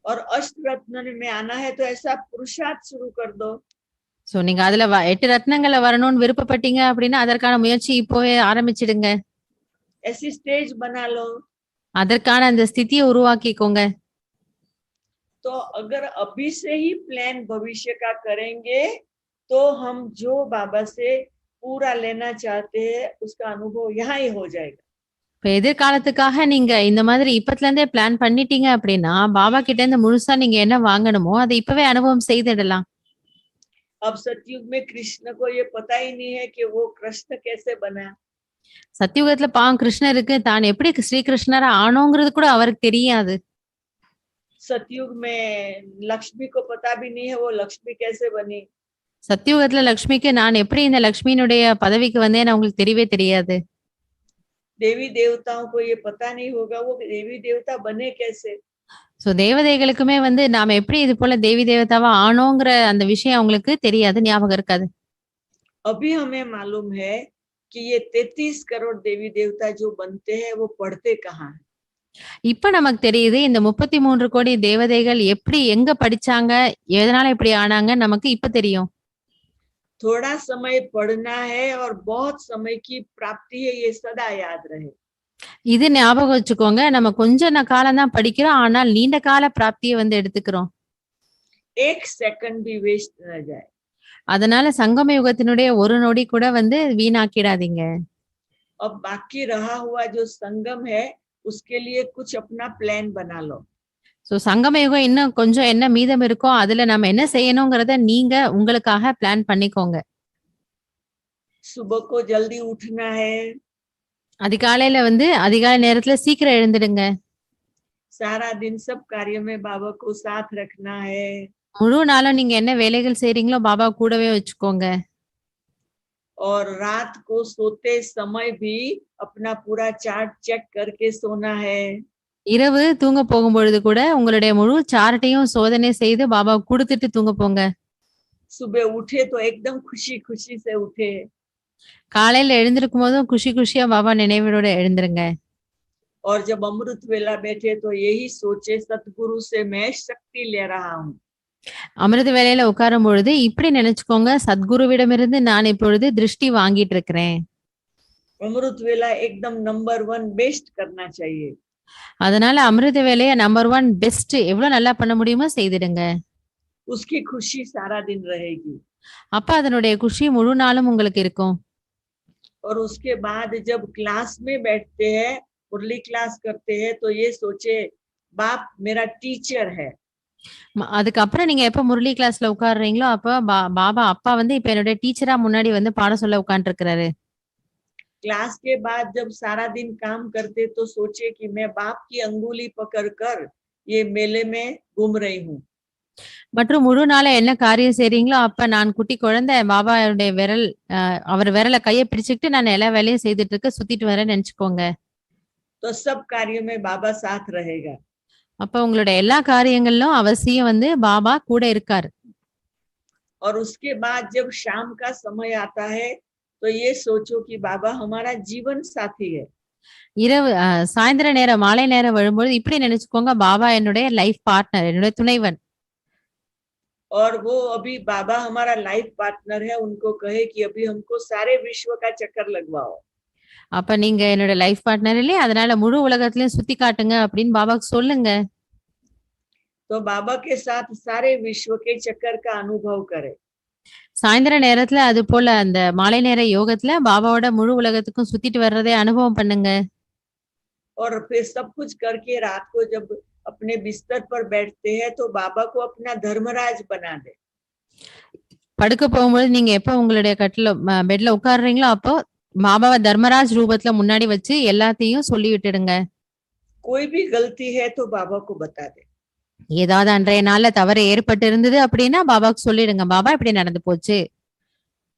और अष्ट रत्न में आना है तो ऐसा पुरुषार्थ शुरू कर दो. சோ நீங்க அதுல 8 ரத்னங்களை வரணும்னு விருப்பப்பட்டீங்க அப்படின்னா அதற்கான முயற்சி இப்போவே ஆரம்பிச்சிடுங்க. ऐसी स्टेज बना लो. அதற்கான அந்த ஸ்திதியை உருவாக்கிக்கோங்க. तो अगर अभी से ही प्लान भविष्य का करेंगे तो हम जो बाबा से पूरा लेना चाहते हैं उसका अनुभव यहाँ ही हो जाएगा. இப்ப எதிர்காலத்துக்காக நீங்க இந்த மாதிரி இப்பத்துல இருந்தே பிளான் பண்ணிட்டீங்க அப்படின்னா பாபா கிட்ட இருந்து முழுசா நீங்க என்ன வாங்கணுமோ அதை இப்பவே அனுபவம் செய்திடலாம். अब सतयुग में कृष्ण को ये पता ही नहीं है कि वो कृष्ण कैसे बना। சத்தியுகத்துல பாவம் கிருஷ்ணருக்கு தான் எப்படி ஸ்ரீகிருஷ்ணரா ஆனோங்கிறது கூட அவருக்கு தெரியாது. सतयुग में लक्ष्मी को पता भी नहीं है वो लक्ष्मी कैसे बनी। சத்தியுகத்துல லக்ஷ்மிக்கு நான் எப்படி இந்த லக்ஷ்மியினுடைய பதவிக்கு வந்தேன்னு அவங்களுக்கு தெரியவே தெரியாது. देवी देवताओं को ये पता नहीं होगा वो देवी देवता बने कैसे। சோ தேவதைகளுக்குமே வந்து நாம எப்படி இது போல தேவி தேவதாவா ஆனோங்கிற அந்த விஷயம் அவங்களுக்கு தெரியாது, ஞாபகம் இருக்காது. अभी हमें मालूम है कि ये 33 करोड़ देवी देवता जो बनते हैं वो पढ़ते कहाँ है। இப்ப நமக்கு தெரியுது இந்த 33 கோடி தேவதைகள் எப்படி எங்க படிச்சாங்க, எதனால இப்படி ஆனாங்க நமக்கு இப்ப தெரியும். थोड़ा समय पढ़ना है और बहुत समय की प्राप्ति है ये सदा याद रहे। இது ஞாபகம் வச்சுக்கோங்க, நம்ம கொஞ்ச காலம் தான் படிக்கிறோம், ஆனால் நீண்ட கால பிராப்தியை வந்து எடுத்துக்கிறோம். एक सेकंड भी वेस्ट न जाए। அதனால சங்கம யுகத்தினுடைய ஒரு நொடி கூட வந்து வீணாக்கிடாதீங்க. अब बाकी रहा हुआ जो संगम है उसके लिए कुछ अपना प्लान बना लो। சோ சங்கம யுகம் இன்னும் கொஞ்சம் என்ன மீதம் இருக்கோ அதுல நம்ம என்ன செய்யணுங்கிறத நீங்க உங்களுக்காக பிளான் பண்ணிக்கோங்க. सुबह को जल्दी उठना है, அதிகாலையில வந்து அதிகாலை நேரத்துல சீக்கிரம் எழுந்துடுங்க. सारा दिन सब कार्य में बाबा को साथ रखना है। முழு நாளும் நீங்க என்ன வேலைகள் செய்றீங்களோ பாபா கூடவே வச்சுக்கோங்க. और रात को सोते समय भी अपना पूरा चार्ट चेक करके सोना है। இரவு தூங்க போகும்பொழுது கூட உங்களுடைய முழு சார்ட்டையும் சோதனை செய்து பாபா கொடுத்துட்டு தூங்க போங்க. सुबह उठे तो एकदम खुशी खुशी से उठे। காலையில எழுந்திருக்கும் போதும் குஷி குஷியா பாபா நினைவோட எழுந்திருங்க. और जब अमृत वेला बैठे तो यही सोचे सतगुरु से मैं शक्ति ले रहा हूँ। அமிர்த வேளையில உட்காரும் பொழுது இப்படி நினைச்சுக்கோங்க, சத்குருவிடமிருந்து நான் இப்பொழுது திருஷ்டி வாங்கிட்டு இருக்கிறேன். अमृत वेला एकदम नंबर 1 बेस्ट करना चाहिए। அதனால அமிர்த வேலையை நம்பர் 1 பெஸ்ட் எவ்வளவு நல்லா பண்ண முடியுமோ செய்திடுங்க. उसकी खुशी सारा दिन रहेगी। அப்ப அதனுடைய குஷி முழு நாளும் உங்களுக்கு இருக்கும். और उसके बाद जब क्लास में बैठते हैं, मुरली क्लास करते हैं तो ये सोचे बाप मेरा टीचर है। அதுக்கப்புறம் நீங்க எப்ப முரளி கிளாஸ்ல உட்கார்றீங்களோ அப்ப பாபா அப்பா வந்து இப்ப என்னுடைய டீச்சரா முன்னாடி வந்து பாடம் சொல்ல உட்கார்ந்து இருக்கிறாரு. क्लास के बाद जब सारा दिन काम करते तो सोचे कि मैं बाप की अंगुली पकड़कर ये मेले में घूम रही हूँ। மற்றும் முழு நாள என்ன காரியம் செய்றீங்களோ அப்ப நான் குட்டி குழந்தை பாபாவுடைய விரல் அவர் விரல கையை பிடிச்சுக்கிட்டு நான் எல்லா வேலையும் செய்துட்டு இருக்க சுத்திட்டு வரேன்னு நினைச்சுக்கோங்க. तो सब कार्य में बाबा साथ रहेगा। அப்ப உங்களுடைய எல்லா காரியங்களிலும் அவசியம் வந்து பாபா கூட இருக்காரு. और उसके बाद जब शाम का समय आता है तो ये सोचो कि बाबा हमारा जीवन साथी है। இரவு சாயந்தர நேரம் மாலை நேரம் வரும்போது இப்படி நினைச்சுக்கோங்க, பாபா என்னுடைய லைஃப் பார்ட்னர், என்னுடைய துணைவன். और वो अभी बाबा हमारा लाइफ पार्टनर है, उनको कहे कि अभी हमको सारे विश्व का चक्कर लगवाओ। அப்ப நீங்க என்னோட லைஃப் பார்ட்னர் இல்லையா, அதனால முழு உலகத்திலயும் சுத்தி காட்டுங்க அப்படின்னு பாபாக்கு சொல்லுங்க. तो बाबा के साथ सारे विश्व के चक्कर का अनुभव करे। சாயந்தர நேரத்துல அது போல அந்த மாலை நேர யோகத்துல பாபாவோட முழு உலகத்துக்கும் சுத்திட்டு வர்றதை அனுபவம் பண்ணுங்க. और फिर सब कुछ करके रात को जब अपने बिस्तर पर बैठते हैं तो बाबा को अपना धर्मराज बना दे। படுக்க போகும்போது நீங்க எப்ப உங்களுடைய கட்டில பெட்ல உட்கார்றீங்களோ அப்போ பாபாவை தர்மராஜ் ரூபத்துல முன்னாடி வச்சு எல்லாத்தையும் சொல்லி விட்டுடுங்க. कोई भी गलती है तो बाबा को बता दे। ஏதாவது அன்றைய நாள்ல தவறு ஏற்பட்டு இருந்தது அப்படின்னா பாபாக்கு சொல்லிடுங்க, பாபா இப்படி நடந்து போச்சு.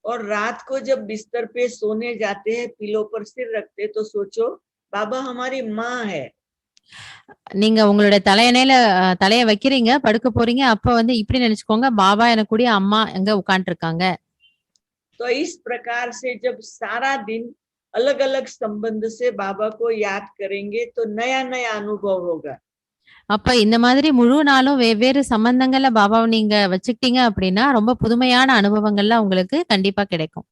और रात को जब बिस्तर पे सोने जाते हैं पिलो पर सिर रखते तो सोचो बाबा हमारी माँ है। நீங்க உங்களுடைய தலையணையில தலைய வைக்கிறீங்க, படுக்க போறீங்க, அப்ப வந்து இப்படி நினைச்சுக்கோங்க, பாபா எனக்கு கூடிய அம்மா எங்க உட்கார்ந்து இருக்காங்க. तो इस प्रकार से जब सारा दिन अलग अलग संबंध से बाबा को याद करेंगे तो नया नया अनुभव होगा। அப்ப இந்த மாதிரி முழு நாளும் வெவ்வேறு சம்பந்தங்கள்ல பாபாவை நீங்க வச்சுக்கிட்டீங்க அப்படின்னா ரொம்ப புதுமையான அனுபவங்கள்லாம் உங்களுக்கு கண்டிப்பா கிடைக்கும்.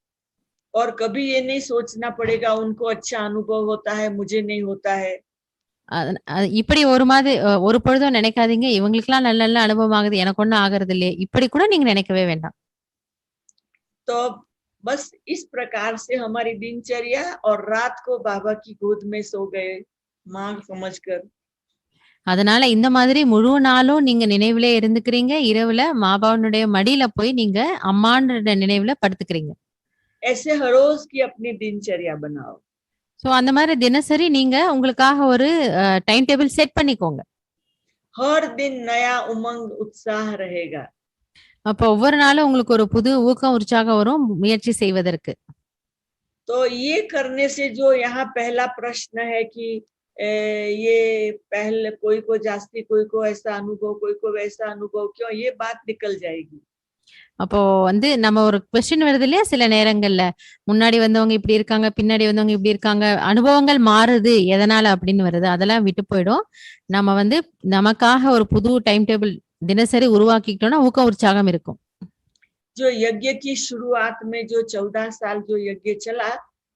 और कभी ये नहीं सोचना पड़ेगा उनको अच्छा अनुभव होता है मुझे नहीं होता है। இப்படி ஒரு மாதிரி ஒரு பொழுதும் நினைக்காதீங்க, இவங்களுக்கெல்லாம் நல்ல நல்ல அனுபவம் ஆகுது எனக்கு ஒண்ணும் ஆகுறது இல்லையே, இப்படி கூட நீங்க நினைக்கவே வேண்டாம். तो बस इस प्रकार से हमारी दिनचर्या और रात को बाबा की गोद में सो गए माँ समझकर। அதனால இந்த மாதிரி முழு நாளும் நீங்க நினைவிலே இருந்துக்கிறீங்க. இரவுல மாபாவனுடைய மடியில போய் நீங்க அம்மான்ற நினைவுல படுத்துக்கிறீங்க. ऐसे हर रोज की अपनी दिनचर्या बनाओ। சோ அந்த மாரி தினசரி நீங்க உங்களுக்காக ஒரு டைம் டேபிள் செட் பண்ணிக்கோங்க. हर दिन नया उमंग उत्साह रहेगा। அப்போ ஒவ்வொரு நாளும் உங்களுக்கு ஒரு புது ஊக்கம், உற்சாகம் வரும் முயற்சி செய்வதற்கு. तो ये करने से जो यहाँ पहला प्रश्न है कि ये पहले कोई को जास्ती, कोई को ऐसा अनुभव, कोई को वैसा अनुभव, क्यों, ये बात निकल जाएगी। அப்போ வந்து நம்ம ஒரு கொஸ்டின் வருது இல்லையா சில நேரங்கள்ல. முன்னாடி வந்தவங்க இப்படி இருக்காங்க, பின்னாடி வந்தவங்க இப்படி இருக்காங்க. அனுபவங்கள் மாறுது. எதனால அப்படின்னு வருது. அதெல்லாம் விட்டு போயிடும். நம்ம வந்து நமக்காக ஒரு புது டைம் டேபிள் தினசரி உருவாக்கிக்கிட்டோம்னா ஊக்கம், உற்சாகம் இருக்கும். जो यज्ञ की शुरुआत में जो 14 साल जो यज्ञ चला,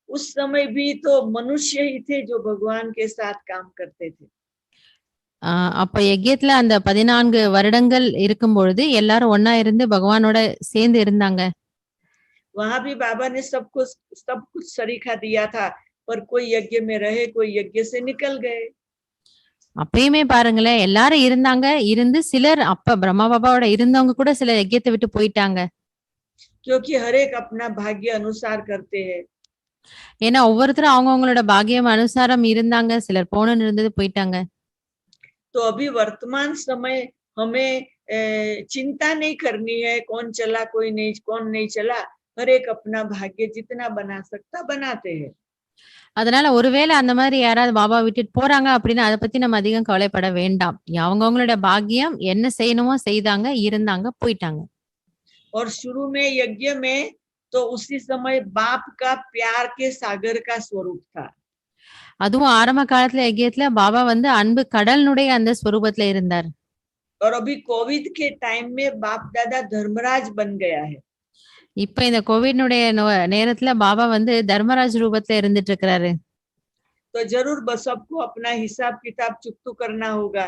उस समय भी तो मनुष्य ही थे जो भगवान के साथ काम करते थे। அப்ப யஜ்யத்துல அந்த 14 வருடங்கள் இருக்கும் பொழுது எல்லாரும் ஒண்ணா இருந்து பகவானோட சேர்ந்து இருந்தாங்க. वहां भी बाबा ने सब कुछ सरीखा दिया था, पर कोई यज्ञ में रहे, कोई यज्ञ से निकल गए। அப்பயுமே பாருங்களேன் எல்லாரும் இருந்தாங்க. இருந்து சிலர் அப்ப பிரம்மா பாபாவோட இருந்தவங்க கூட சில யஜ்யத்தை விட்டு போயிட்டாங்க. क्योंकि हर एक अपना भाग्य अनुसार करते हैं। ஏன்னா ஒவ்வொருத்தரும் அவங்கவங்களோட பாக்கியம் அனுசாரம் இருந்தாங்க. சிலர் போனன்னு இருந்தது போயிட்டாங்க. तो अभी वर्तमान समय हमें चिंता नहीं करनी है कौन चला कोई नहीं, कौन नहीं चला। हर एक अपना भाग्य जितना बना सकता बनाते हैं। அதனால ஒருவேளை அந்த மாதிரி யாராவது பாபா விட்டுட்டு போறாங்க அப்படின்னா அதை பத்தி நம்ம அதிகம் கவலைப்பட வேண்டாம். அவங்கவங்களோட பாக்கியம் என்ன செய்யணுமோ செய்தாங்க, இருந்தாங்க, போயிட்டாங்க. और शुरू में यज्ञ में तो उसी समय बाप का प्यार के सागर का स्वरूप था। அதுவும் ஆரம்ப காலத்துல யஜ்யத்துல பாபா வந்து அன்பு கடலினுடைய அந்த ஸ்வரூபத்துல இருந்தார். और अभी कोविड के टाइम में बाप दादा धर्मराज बन गया है। இப்ப இந்த கோவிட்னுடைய நேரத்துல பாபா வந்து தர்மராஜ் ரூபத்துல இருந்துட்டு இருக்கிறாரு. तो जरूर बस सबको अपना हिसाब किताब चुकतू करना होगा।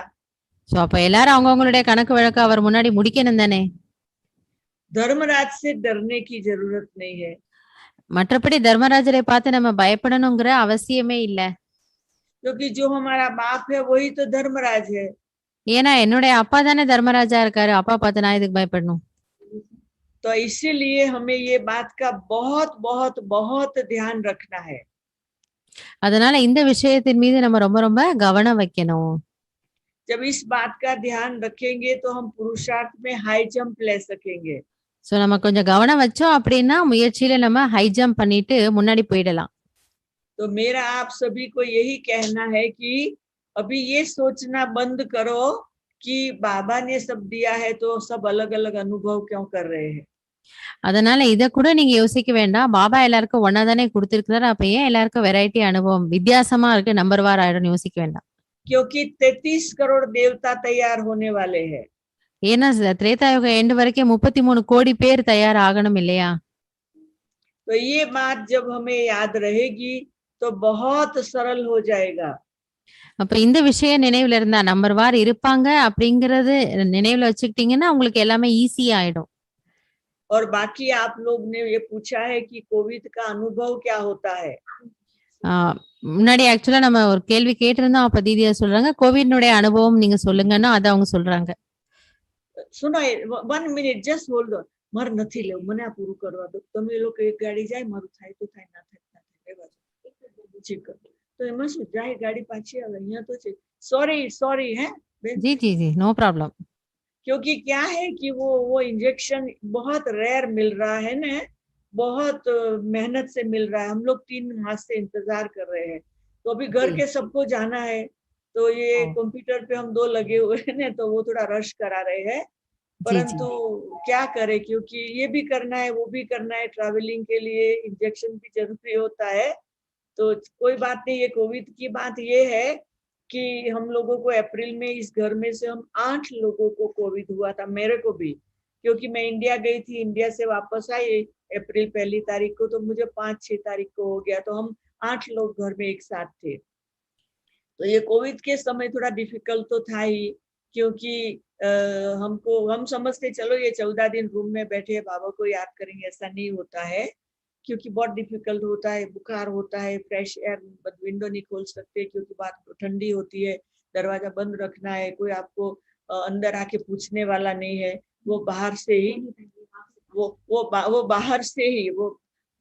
சோ அப்ப எல்லாரும் அவங்கவங்களுடைய கணக்கு வழக்கு அவர் முன்னாடி முடிக்கணும் தானே. धर्मराज से डरने की जरूरत नहीं है। மற்றபடி தர்மராஜரை பார்த்து நம்ம பயப்படணுங்கிற அவசியமே இல்ல. क्योंकि जो हमारा बाप है वही तो धर्मराज है। ஏன்னா என்னுடைய அப்பா தானே தர்மராஜா இருக்காரு. அப்பா பார்த்து நான் எதுக்கு பயப்படணும். तो इसीलिए हमें ये बात का बहुत बहुत बहुत ध्यान रखना है। அதனால இந்த விஷயத்தின் மீது நம்ம ரொம்ப ரொம்ப கவனம் வைக்கணும். जब इस बात का ध्यान रखेंगे तो हम पुरुषार्थ में हाई जंप ले सकेंगे। சோ நம்ம கொஞ்சம் கவனம் வச்சோம் அப்படின்னா முயற்சியில நம்ம ஹை ஜம்ப் பண்ணிட்டு முன்னாடி போயிடலாம். तो मेरा आप सभी को यही कहना है कि अभी ये सोचना बंद करो कि बाबा ने सब दिया है तो सब अलग अलग अनुभव क्यों कर रहे हैं। அதனால இத கூட நீங்க யோசிக்க வேண்டாம். பாபா எல்லாருக்கும் ஒண்ணா தானே கொடுத்திருக்கிறாரு. அப்ப ஏன் எல்லாருக்கும் வெரைட்டி அனுபவம் வித்தியாசமா இருக்கு, நம்பர் வார் ஆயிடும்னு யோசிக்க வேண்டாம். क्योंकि 33 करोड़ देवता तैयार होने वाले हैं। ஏன்னா திரேதாயுக எண்டு வரைக்கும் 33 கோடி பேர் தயார் ஆகணும் இல்லையா. तो ये बात जब हमें याद रहेगी तो बहुत सरल हो जाएगा। அப்ப இந்த விஷயம் நினைவுல இருந்தா நம்பர் வார் இருப்பாங்க அப்படிங்கறது நினைவுல வச்சுக்கிட்டீங்கன்னா உங்களுக்கு எல்லாமே ஈஸி ஆயிடும். और बाकी आप लोग ने ये पूछा है कि कोविड का अनुभव क्या होता है। முன்னாடி ஆக்சுவலா நம்ம ஒரு கேள்வி கேட்டிருந்தோம். அப்ப தீதியா சொல்றாங்க கோவிட்னுடைய அனுபவம் நீங்க சொல்லுங்கன்னா அதை அவங்க சொல்றாங்க. सुनो 1 मिनिट जस्ट होल्ड ऑन। मर નથી લેવું મને આ પૂરું કરવા દો. તમે લોકો એક ગાડી જાય મારું થાય તો થાય ના થાય ના થાય લેવા દો જી કરો તો એમાં શું જાય ગાડી પાછી આવે અહીંયા તો છે। सॉरी सॉरी है जी जी जी नो प्रॉब्लम। क्योंकि क्या है कि वो इंजेक्शन बहुत रेयर मिल रहा है ना, बहुत मेहनत से मिल रहा है। हम लोग 3 मास से इंतजार कर रहे हैं। तो अभी घर के सबको जाना है तो ये कंप्यूटर पे हम 2 लगे हुए हैं ना, तो वो थोड़ा रश करा रहे हैं। परंतु क्या करें क्योंकि ये भी करना है वो भी करना है, ट्रैवलिंग के लिए इंजेक्शन भी जरूरी होता है। तो कोई बात नहीं। ये कोविड की बात ये है कि हम लोगों को अप्रैल में इस घर में से हम 8 लोगों को कोविड हुआ था, मेरे को भी, क्योंकि मैं इंडिया गई थी, इंडिया से वापस आई अप्रैल 1 तारीख को, तो मुझे 5-6 तारीख को हो गया। तो हम 8 लोग घर में एक साथ थे। तो ये कोविड के समय थोड़ा डिफिकल्ट तो था ही, क्योंकि हम समझते चलो ये 14 दिन रूम में बैठे बाबा को याद करेंगे, ऐसा नहीं होता है। क्योंकि बहुत डिफिकल्ट होता है, बुखार होता है, फ्रेश एयर विंडो नहीं खोल सकते क्योंकि बात ठंडी होती है, दरवाजा बंद रखना है, कोई आपको अंदर आके पूछने वाला नहीं है। वो बाहर से ही वो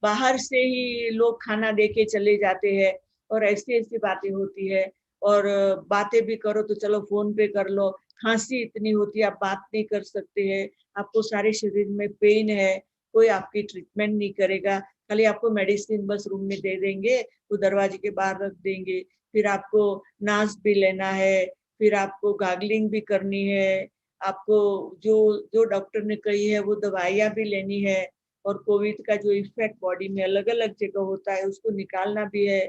बाहर से ही लोग खाना दे के चले जाते हैं और ऐसी ऐसी बातें होती है। और बातें भी करो तो चलो फोन पे कर लो, खांसी इतनी होती है आप बात नहीं कर सकते हैं, आपको सारे शरीर में पेन है, कोई आपकी ट्रीटमेंट नहीं करेगा, खाली आपको मेडिसिन बस रूम में दे देंगे, वो दरवाजे के बाहर रख देंगे। फिर आपको नाश भी लेना है, फिर आपको गार्गलिंग भी करनी है, आपको जो जो डॉक्टर ने कही है वो दवाइयाँ भी लेनी है, और कोविड का जो इफेक्ट बॉडी में अलग अलग जगह होता है उसको निकालना भी है।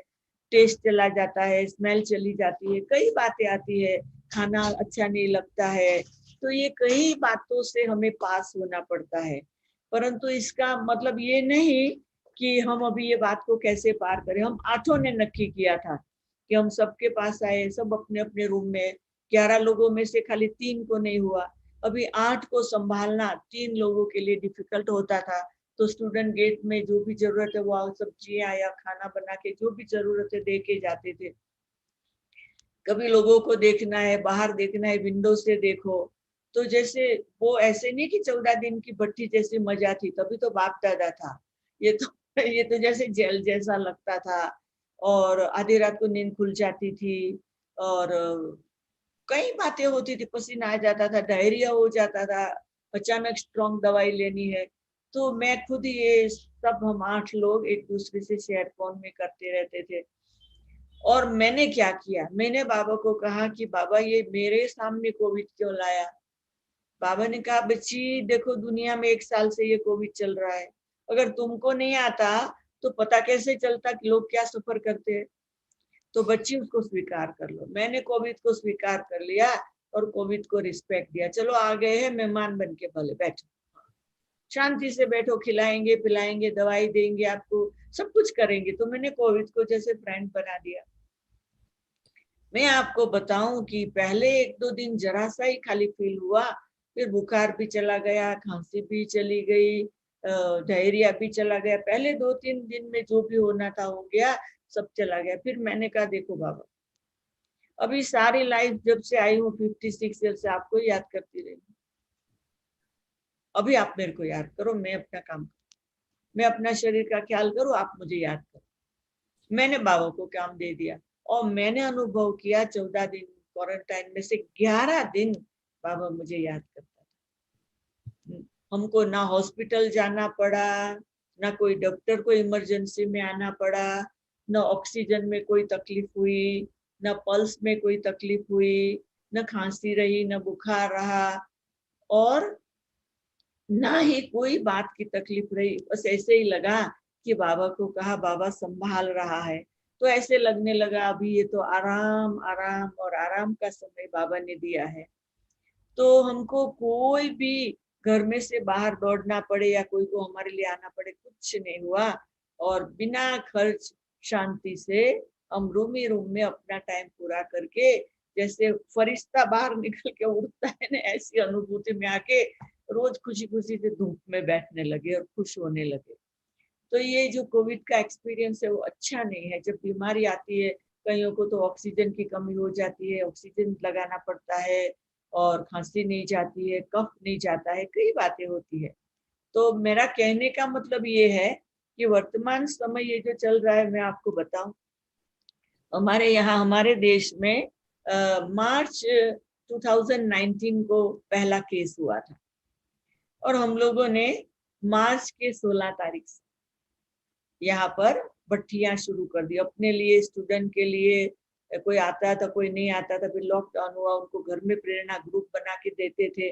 टेस्ट चला जाता है, स्मेल चली जाती है, कई बातें आती है, खाना अच्छा नहीं लगता है। तो ये कई बातों से हमें पास होना पड़ता है, परंतु इसका मतलब ये नहीं कि हम अभी ये बात को कैसे पार करें। हम 8 ने नक्की किया था कि हम सबके पास आए, सब अपने अपने रूम में, 11 लोगों में से खाली 3 को नहीं हुआ। अभी 8 को संभालना 3 लोगों के लिए डिफिकल्ट होता था। तो स्टूडेंट गेट में जो भी जरूरत है वो सब्जियां या खाना बना के जो भी जरूरत है दे के जाते थे। कभी लोगों को देखना है, बाहर देखना है, विंडो से देखो। तो जैसे वो ऐसे नहीं कि 14 दिन की भट्टी जैसी मजा थी, तभी तो बाप दादा था। ये तो ये तो जैसे जेल जैसा लगता था, और आधी रात को नींद खुल जाती थी, और कई बातें होती थी, पसीना आ जाता था, डायरिया हो जाता था, अचानक स्ट्रॉन्ग दवाई लेनी है। तो मैं खुद ये सब हम 8 लोग एक दूसरे से शेयर फोन में करते रहते थे। और मैंने क्या किया, मैंने बाबा को कहा कि बाबा ये मेरे सामने कोविड क्यों लाया। बाबा ने कहा बच्ची देखो दुनिया में 1 साल से ये कोविड चल रहा है, अगर तुमको नहीं आता तो पता कैसे चलता कि लोग क्या सफर करते हैं। तो बच्ची उसको स्वीकार कर लो। मैंने कोविड को स्वीकार कर लिया और कोविड को रिस्पेक्ट दिया। चलो आ गए हैं मेहमान बन के, भले बैठो, शांति से बैठो, खिलाएंगे पिलाएंगे, दवाई देंगे आपको, सब कुछ करेंगे। तो मैंने कोविड को जैसे फ्रेंड बना दिया। मैं आपको बताऊं कि पहले 1-2 दिन जरा सा ही खाली फील हुआ, फिर बुखार भी चला गया, खांसी भी चली गई, डायरिया भी चला गया। पहले 2-3 दिन में जो भी होना था हो गया, सब चला गया। फिर मैंने कहा देखो बाबा, अभी सारी लाइफ जब से आई हूँ 56 ईयर से आपको याद करती रही, अभी आप मेरे को याद करो, मैं अपना काम करूं, मैं अपना शरीर का ख्याल करूं, आप मुझे याद करो। मैंने बाबा को काम दे दिया, और मैंने अनुभव किया 14 दिन क्वारंटाइन में से 11 दिन बाबा मुझे याद करता था। हमको ना हॉस्पिटल जाना पड़ा, ना कोई डॉक्टर को इमरजेंसी में आना पड़ा, ना ऑक्सीजन में कोई तकलीफ हुई, ना पल्स में कोई तकलीफ हुई, ना खांसी रही, ना बुखार रहा, और ना ही कोई बात की तकलीफ रही। बस ऐसे ही लगा कि बाबा को कहा बाबा संभाल रहा है, तो ऐसे लगने लगा अभी ये तो आराम आराम और आराम का समय बाबा ने दिया है। तो हमको कोई भी घर में से बाहर दौड़ना पड़े या कोई को हमारे लिए आना पड़े, कुछ नहीं हुआ, और बिना खर्च शांति से हम रूम ही रूम में अपना टाइम पूरा करके जैसे फरिश्ता बाहर निकल के उड़ता है ना, ऐसी अनुभूति में आके रोज खुशी खुशी से धूप में बैठने लगे और खुश होने लगे। तो ये जो कोविड का एक्सपीरियंस है वो अच्छा नहीं है। जब बीमारी आती है, कईयों को तो ऑक्सीजन की कमी हो जाती है, ऑक्सीजन लगाना पड़ता है, और खांसी नहीं जाती है, कफ नहीं जाता है, कई बातें होती है। तो मेरा कहने का मतलब ये है कि वर्तमान समय ये जो चल रहा है, मैं आपको बताऊं, हमारे यहाँ हमारे देश में मार्च 2019 को पहला केस हुआ था, और हम लोगों ने मार्च के 16 तारीख से यहाँ पर भट्टियां शुरू कर दी अपने लिए, स्टूडेंट के लिए। कोई आता था कोई नहीं आता था, फिर लॉकडाउन हुआ, उनको घर में प्रेरणा ग्रुप बना के देते थे,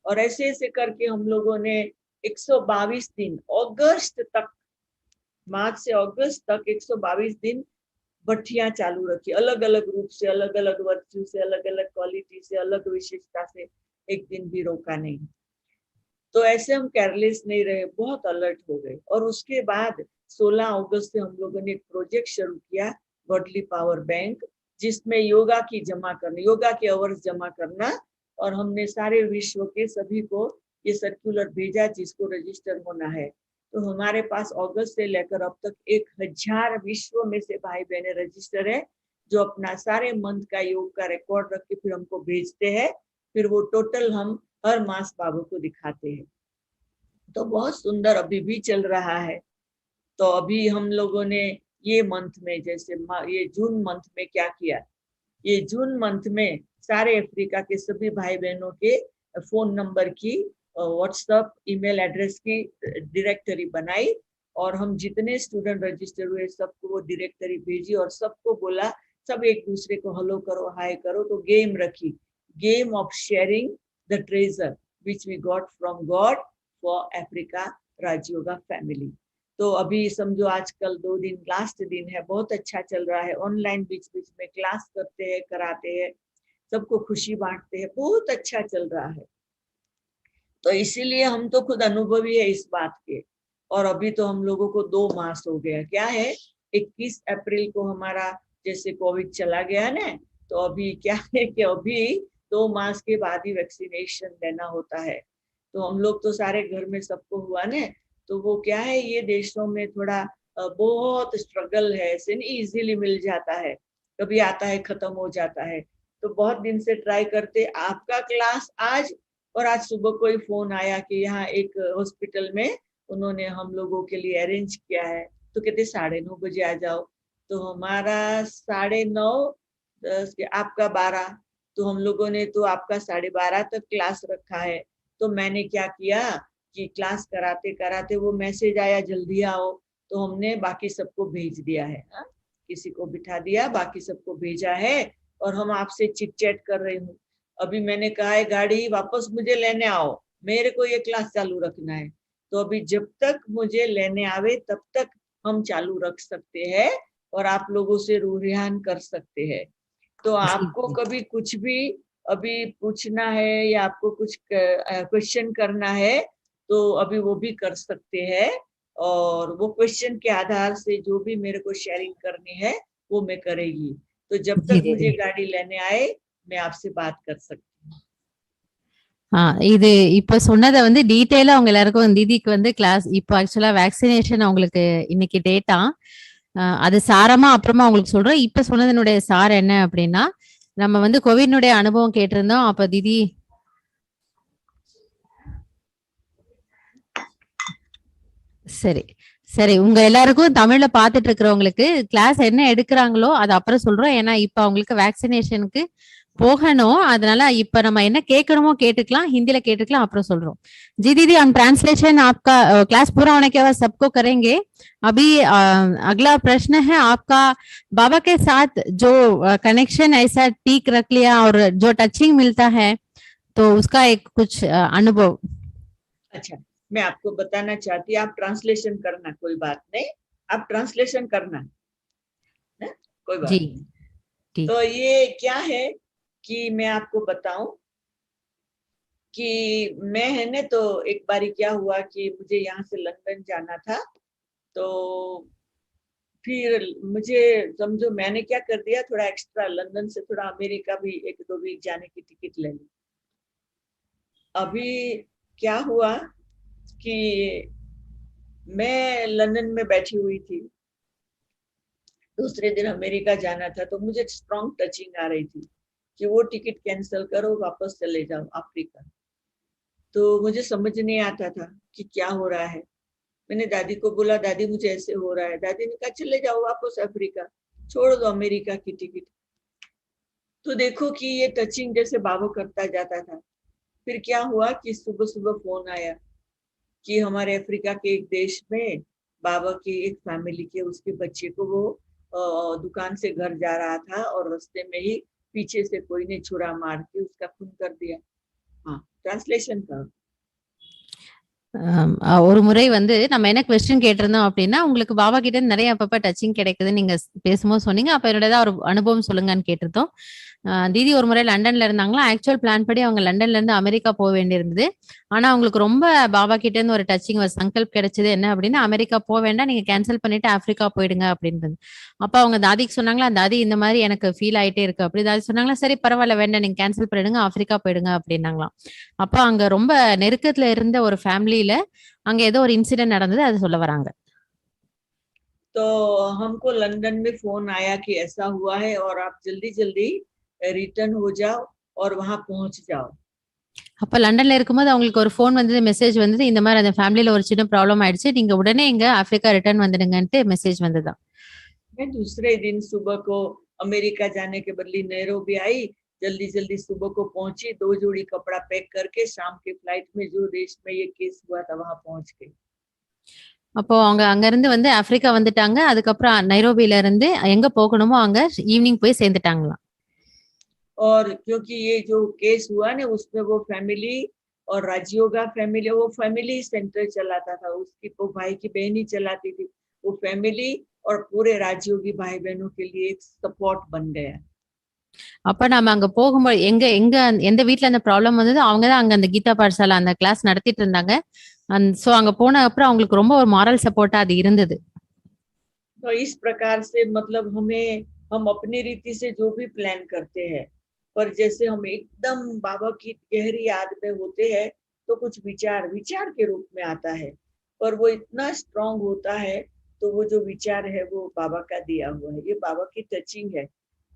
और ऐसे ऐसे करके हम लोगों ने 122 दिन अगस्त तक, मार्च से अगस्त तक 122 दिन भट्टियां चालू रखी, अलग अलग रूप से, अलग अलग वर्च्यू से, अलग अलग क्वालिटी से, अलग विशेषता से, एक दिन भी रोका नहीं। तो ऐसे हम केयरलेस नहीं रहे, बहुत अलर्ट हो गए। और उसके बाद 16 अगस्त से हम लोगों ने एक प्रोजेक्ट शुरू किया, गॉडली पावर बैंक, जिसमें योगा की जमा करना, योगा के आवर्स जमा करना, और हमने सारे विश्व के सभी को ये सर्कुलर भेजा जिसको रजिस्टर होना है। तो हमारे पास अगस्त से लेकर अब तक 1000 विश्व में से भाई बहने रजिस्टर है, जो अपना सारे मंथ का योग का रिकॉर्ड रख के फिर हमको भेजते हैं, फिर वो टोटल हम हर मास बाबा को दिखाते हैं। तो बहुत सुंदर अभी भी चल रहा है। तो अभी हम लोगों ने ये मंथ में, जैसे ये जून मंथ में क्या किया, ये जून मंथ में सारे अफ्रीका के सभी भाई बहनों के फोन नंबर की, व्हाट्सएप ईमेल एड्रेस की डायरेक्टरी बनाई, और हम जितने स्टूडेंट रजिस्टर हुए सबको वो डायरेक्टरी भेजी, और सबको बोला सब एक दूसरे को हेलो करो, हाय करो। तो गेम रखी, game of sharing the treasure which we got from God for Africa Rajyoga family. तो अभी समझो आजकल 2 दिन लास्ट दिन है, बहुत अच्छा चल रहा है। ऑनलाइन बीच बीच में क्लास करते हैं, कराते हैं, सबको खुशी बांटते हैं, बहुत अच्छा चल रहा है। तो इसीलिए हम तो खुद अनुभवी है इस बात के। और अभी तो हम लोगों को 2 मास हो गया, क्या है 21 अप्रैल को हमारा जैसे कोविड चला गया ना, तो अभी क्या है कि अभी 2 मास के बाद ही वैक्सीनेशन लेना होता है। तो हम लोग तो सारे घर में सबको हुआ ना, तो वो क्या है ये देशों में थोड़ा बहुत स्ट्रगल है, ऐसे नहीं इजीली मिल जाता है, कभी आता है खत्म हो जाता है। तो बहुत दिन से ट्राई करते, आपका क्लास आज, और आज सुबह कोई फोन आया कि यहाँ एक हॉस्पिटल में उन्होंने हम लोगों के लिए अरेंज किया है, तो कहते 9:30 बजे आ जाओ। तो हमारा 9:30, 10 आपका 12, तो हम लोगों ने तो आपका 12:30 तक क्लास रखा है। तो मैंने क्या किया कि क्लास कराते कराते वो मैसेज आया जल्दी आओ, तो हमने बाकी सबको भेज दिया है, किसी को बिठा दिया, बाकी सबको भेजा है, और हम आपसे चिट चैट कर रहे हूँ। अभी मैंने कहा है गाड़ी वापस मुझे लेने आओ, मेरे को ये क्लास चालू रखना है। तो अभी जब तक मुझे लेने आवे तब तक हम चालू रख सकते हैं, और आप लोगों से रूहान कर सकते हैं। तो आपको कभी कुछ भी अभी पूछना है या आपको कुछ क्वेश्चन करना है तो अभी वो भी कर सकते हैं, और वो क्वेश्चन के आधार से जो भी मेरे को शेयरिंग करनी है वो मैं करेगी। तो जब जी तक मुझे दीदी। गाड़ी लेने आए मैं आपसे बात कर सकती हूँ। இது இப்ப சொன்னத வந்து டீட்டெயிலா அவங்க எல்லாருக்கும் தீதிக்கு வந்து கிளாஸ் இப்போ ஆக்சுவலா வேக்சினேஷன் அவங்களுக்கு இன்னைக்கு டேட்டா, அது சாரமா அப்புறமா உங்களுக்கு சொல்றேன். இப்ப சொன்னதனுடைய சார் என்ன அப்படின்னா, நம்ம வந்து கோவிட்னுடைய அனுபவம் கேட்டிருந்தோம். அப்ப தீதி சரி சரி, உங்க எல்லாருக்கும் தமிழ்ல பாத்துட்டு இருக்கிறவங்களுக்கு கிளாஸ் என்ன எடுக்கிறாங்களோ அது அப்புறம் சொல்றோம். ஏன்னா இப்ப அவங்களுக்கு வேக்சினேஷனுக்கு போகணும், அதனால இப்ப நம்ம என்ன கேட்கணுமோ கேட்டுக்கலாம், हिंदी கேட்டுக்கலாம், அப்புறம் சொல்றோம்। जी दीदी, हम ट्रांसलेशन आपका क्लास पूरा होने के बाद सबको करेंगे। अभी अगला प्रश्न है आपका, बाबा के साथ जो कनेक्शन ऐसा ठीक रख लिया और जो टचिंग मिलता है, तो उसका एक कुछ अनुभव। अच्छा, मैं आपको बताना चाहती, आप ट्रांसलेशन करना, कोई बात नहीं, आप ट्रांसलेशन करना है? कोई बात जी नहीं। ठीक। तो ये क्या है कि मैं आपको बताऊं कि मैं है ना, तो एक बारी क्या हुआ कि मुझे यहाँ से लंदन जाना था, तो फिर मुझे समझो मैंने क्या कर दिया, थोड़ा एक्स्ट्रा लंदन से थोड़ा अमेरिका भी 1-2 वीक जाने की टिकट ले ली। अभी क्या हुआ कि मैं लंदन में बैठी हुई थी, दूसरे दिन अमेरिका जाना था, तो मुझे स्ट्रॉन्ग टचिंग आ रही थी कि वो टिकट कैंसिल करो, वापस चले जाओ अफ्रीका। तो मुझे समझ नहीं आता था कि क्या हो रहा है। मैंने दादी को बोला, दादी मुझे ऐसे हो रहा है। दादी ने कहा चले जाओ वापस अफ्रीका, छोड़ दो अमेरिका की टिकट। तो देखो कि ये टचिंग जैसे बाबा करता जाता था। फिर क्या हुआ कि सुबह सुबह फोन आया कि हमारे अफ्रीका के एक देश में बाबा की एक फैमिली के, उसके बच्चे को वो दुकान से घर जा रहा था और रास्ते में ही पीछे से कोई ने छुरा मार के उसका खून कर दिया। हाँ, ट्रांसलेशन कर। ஒரு முறை வந்து நம்ம என்ன क्वेश्चन கேட்டிருந்தோம் அப்படின்னா, உங்களுக்கு பாபா கிட்ட இருந்து நிறைய அப்பப்ப டச்சிங் கிடைக்குதுன்னு நீங்க பேசும்போது சொன்னீங்க. அப்ப என்னோட ஏதாவது ஒரு அனுபவம் சொல்லுங்கன்னு கேட்டிருந்தோம்। தீதி ஒரு முறை லண்டன்ல இருந்தாங்களா, ஆக்சுவல் பிளான் படி அவங்க லண்டன்ல இருந்து அமெரிக்கா போக வேண்டியிருந்தது। ஆனா அவங்களுக்கு ரொம்ப பாபா கிட்ட இருந்து ஒரு டச்சிங், ஒரு சங்கல்ப் கிடைச்சது என்ன அப்படின்னா, அமெரிக்கா போக வேண்டாம், நீங்க கேன்சல் பண்ணிட்டு ஆப்பிரிக்கா போயிடுங்க அப்படின்றது। அப்ப அவங்க தாதிக்கு சொன்னாங்களா, தாதி இந்த மாதிரி எனக்கு ஃபீல் ஆயிட்டே இருக்கு அப்படி। தாதி சொன்னாங்களா, சரி பரவாயில்ல வேண்டாம், நீங்க கேன்சல் பண்ணிடுங்க, ஆப்பிரிக்கா போயிடுங்க அப்படின்னாங்களாம்। அப்ப அங்க ரொம்ப நெருக்கத்துல இருந்த ஒரு ஃபேமிலியில அங்க ஏதோ ஒரு இன்சிடென்ட் நடந்தது, அது சொல்ல வராங்க। तो हमको लंदन में फोन आया कि ऐसा हुआ है और आप जल्दी जल्दी रिटर्न हो जाओ और वहां पहुंच जाओ। அப்ப லண்டன்ல இருக்கும்போது அவங்களுக்கு ஒரு ஃபோன் வந்தது, மெசேஜ் வந்தது. இந்த மாரி அந்த ஃபேமிலில ஒரு சின்ன ப்ராப்ளம் ஆயிடுச்சு. நீங்க உடனே இங்க ஆப்பிரிக்கா ரிட்டர்ன் வந்துடுங்கன்ட்டு மெசேஜ் வந்ததாம். मैं दूसरे दिन सुबह को अमेरिका जाने के बदले नैरोबी आई, जल्दी जल्दी सुबह को पहुंची, 2 जोड़ी कपड़ा पैक करके शाम के फ्लाइट में जो देश में ये केस हुआ था वहां पहुंच गई। அப்போ அவங்க அங்க இருந்து வந்து ஆப்பிரிக்கா வந்துட்டாங்க. அதுக்கப்புறம் நைரோபில இருந்து எங்க போகணுமோ அங்க ஈவினிங் போய் சேர்ந்துட்டாங்களாம். और क्योंकि ये जो केस हुआ ना उसमें वो फैमिली और राजयोगा फैमिली, वो फैमिली सेंटर चलाता था, उसकी वो भाई की बहन ही चलाती थी। वो फैमिली और पूरे राजयोगी भाई बहनों के लिए एक सपोर्ट बन गया। அப்ப நாம அங்க போகும்போது எங்க எங்க எந்த வீட்ல அந்த ப்ராப்ளம் வந்ததோ அவங்க தான் அங்க அந்த கீதா பாடசாலா அந்த கிளாஸ் நடத்திட்டு இருந்தாங்க. சோ அங்க போன அப்புறம் அவங்களுக்கு ரொம்ப ஒரு மாரல் சப்போர்ட்டா அது இருந்தது. तो इस प्रकार से मतलब हम अपनी रीति से जो भी प्लान करते हैं, पर जैसे हम एकदम बाबा की गहरी याद में होते हैं तो कुछ विचार विचार के रूप में आता है, पर वो इतना स्ट्रांग होता है तो वो जो विचार है वो बाबा का दिया हुआ है, ये बाबा की टचिंग है।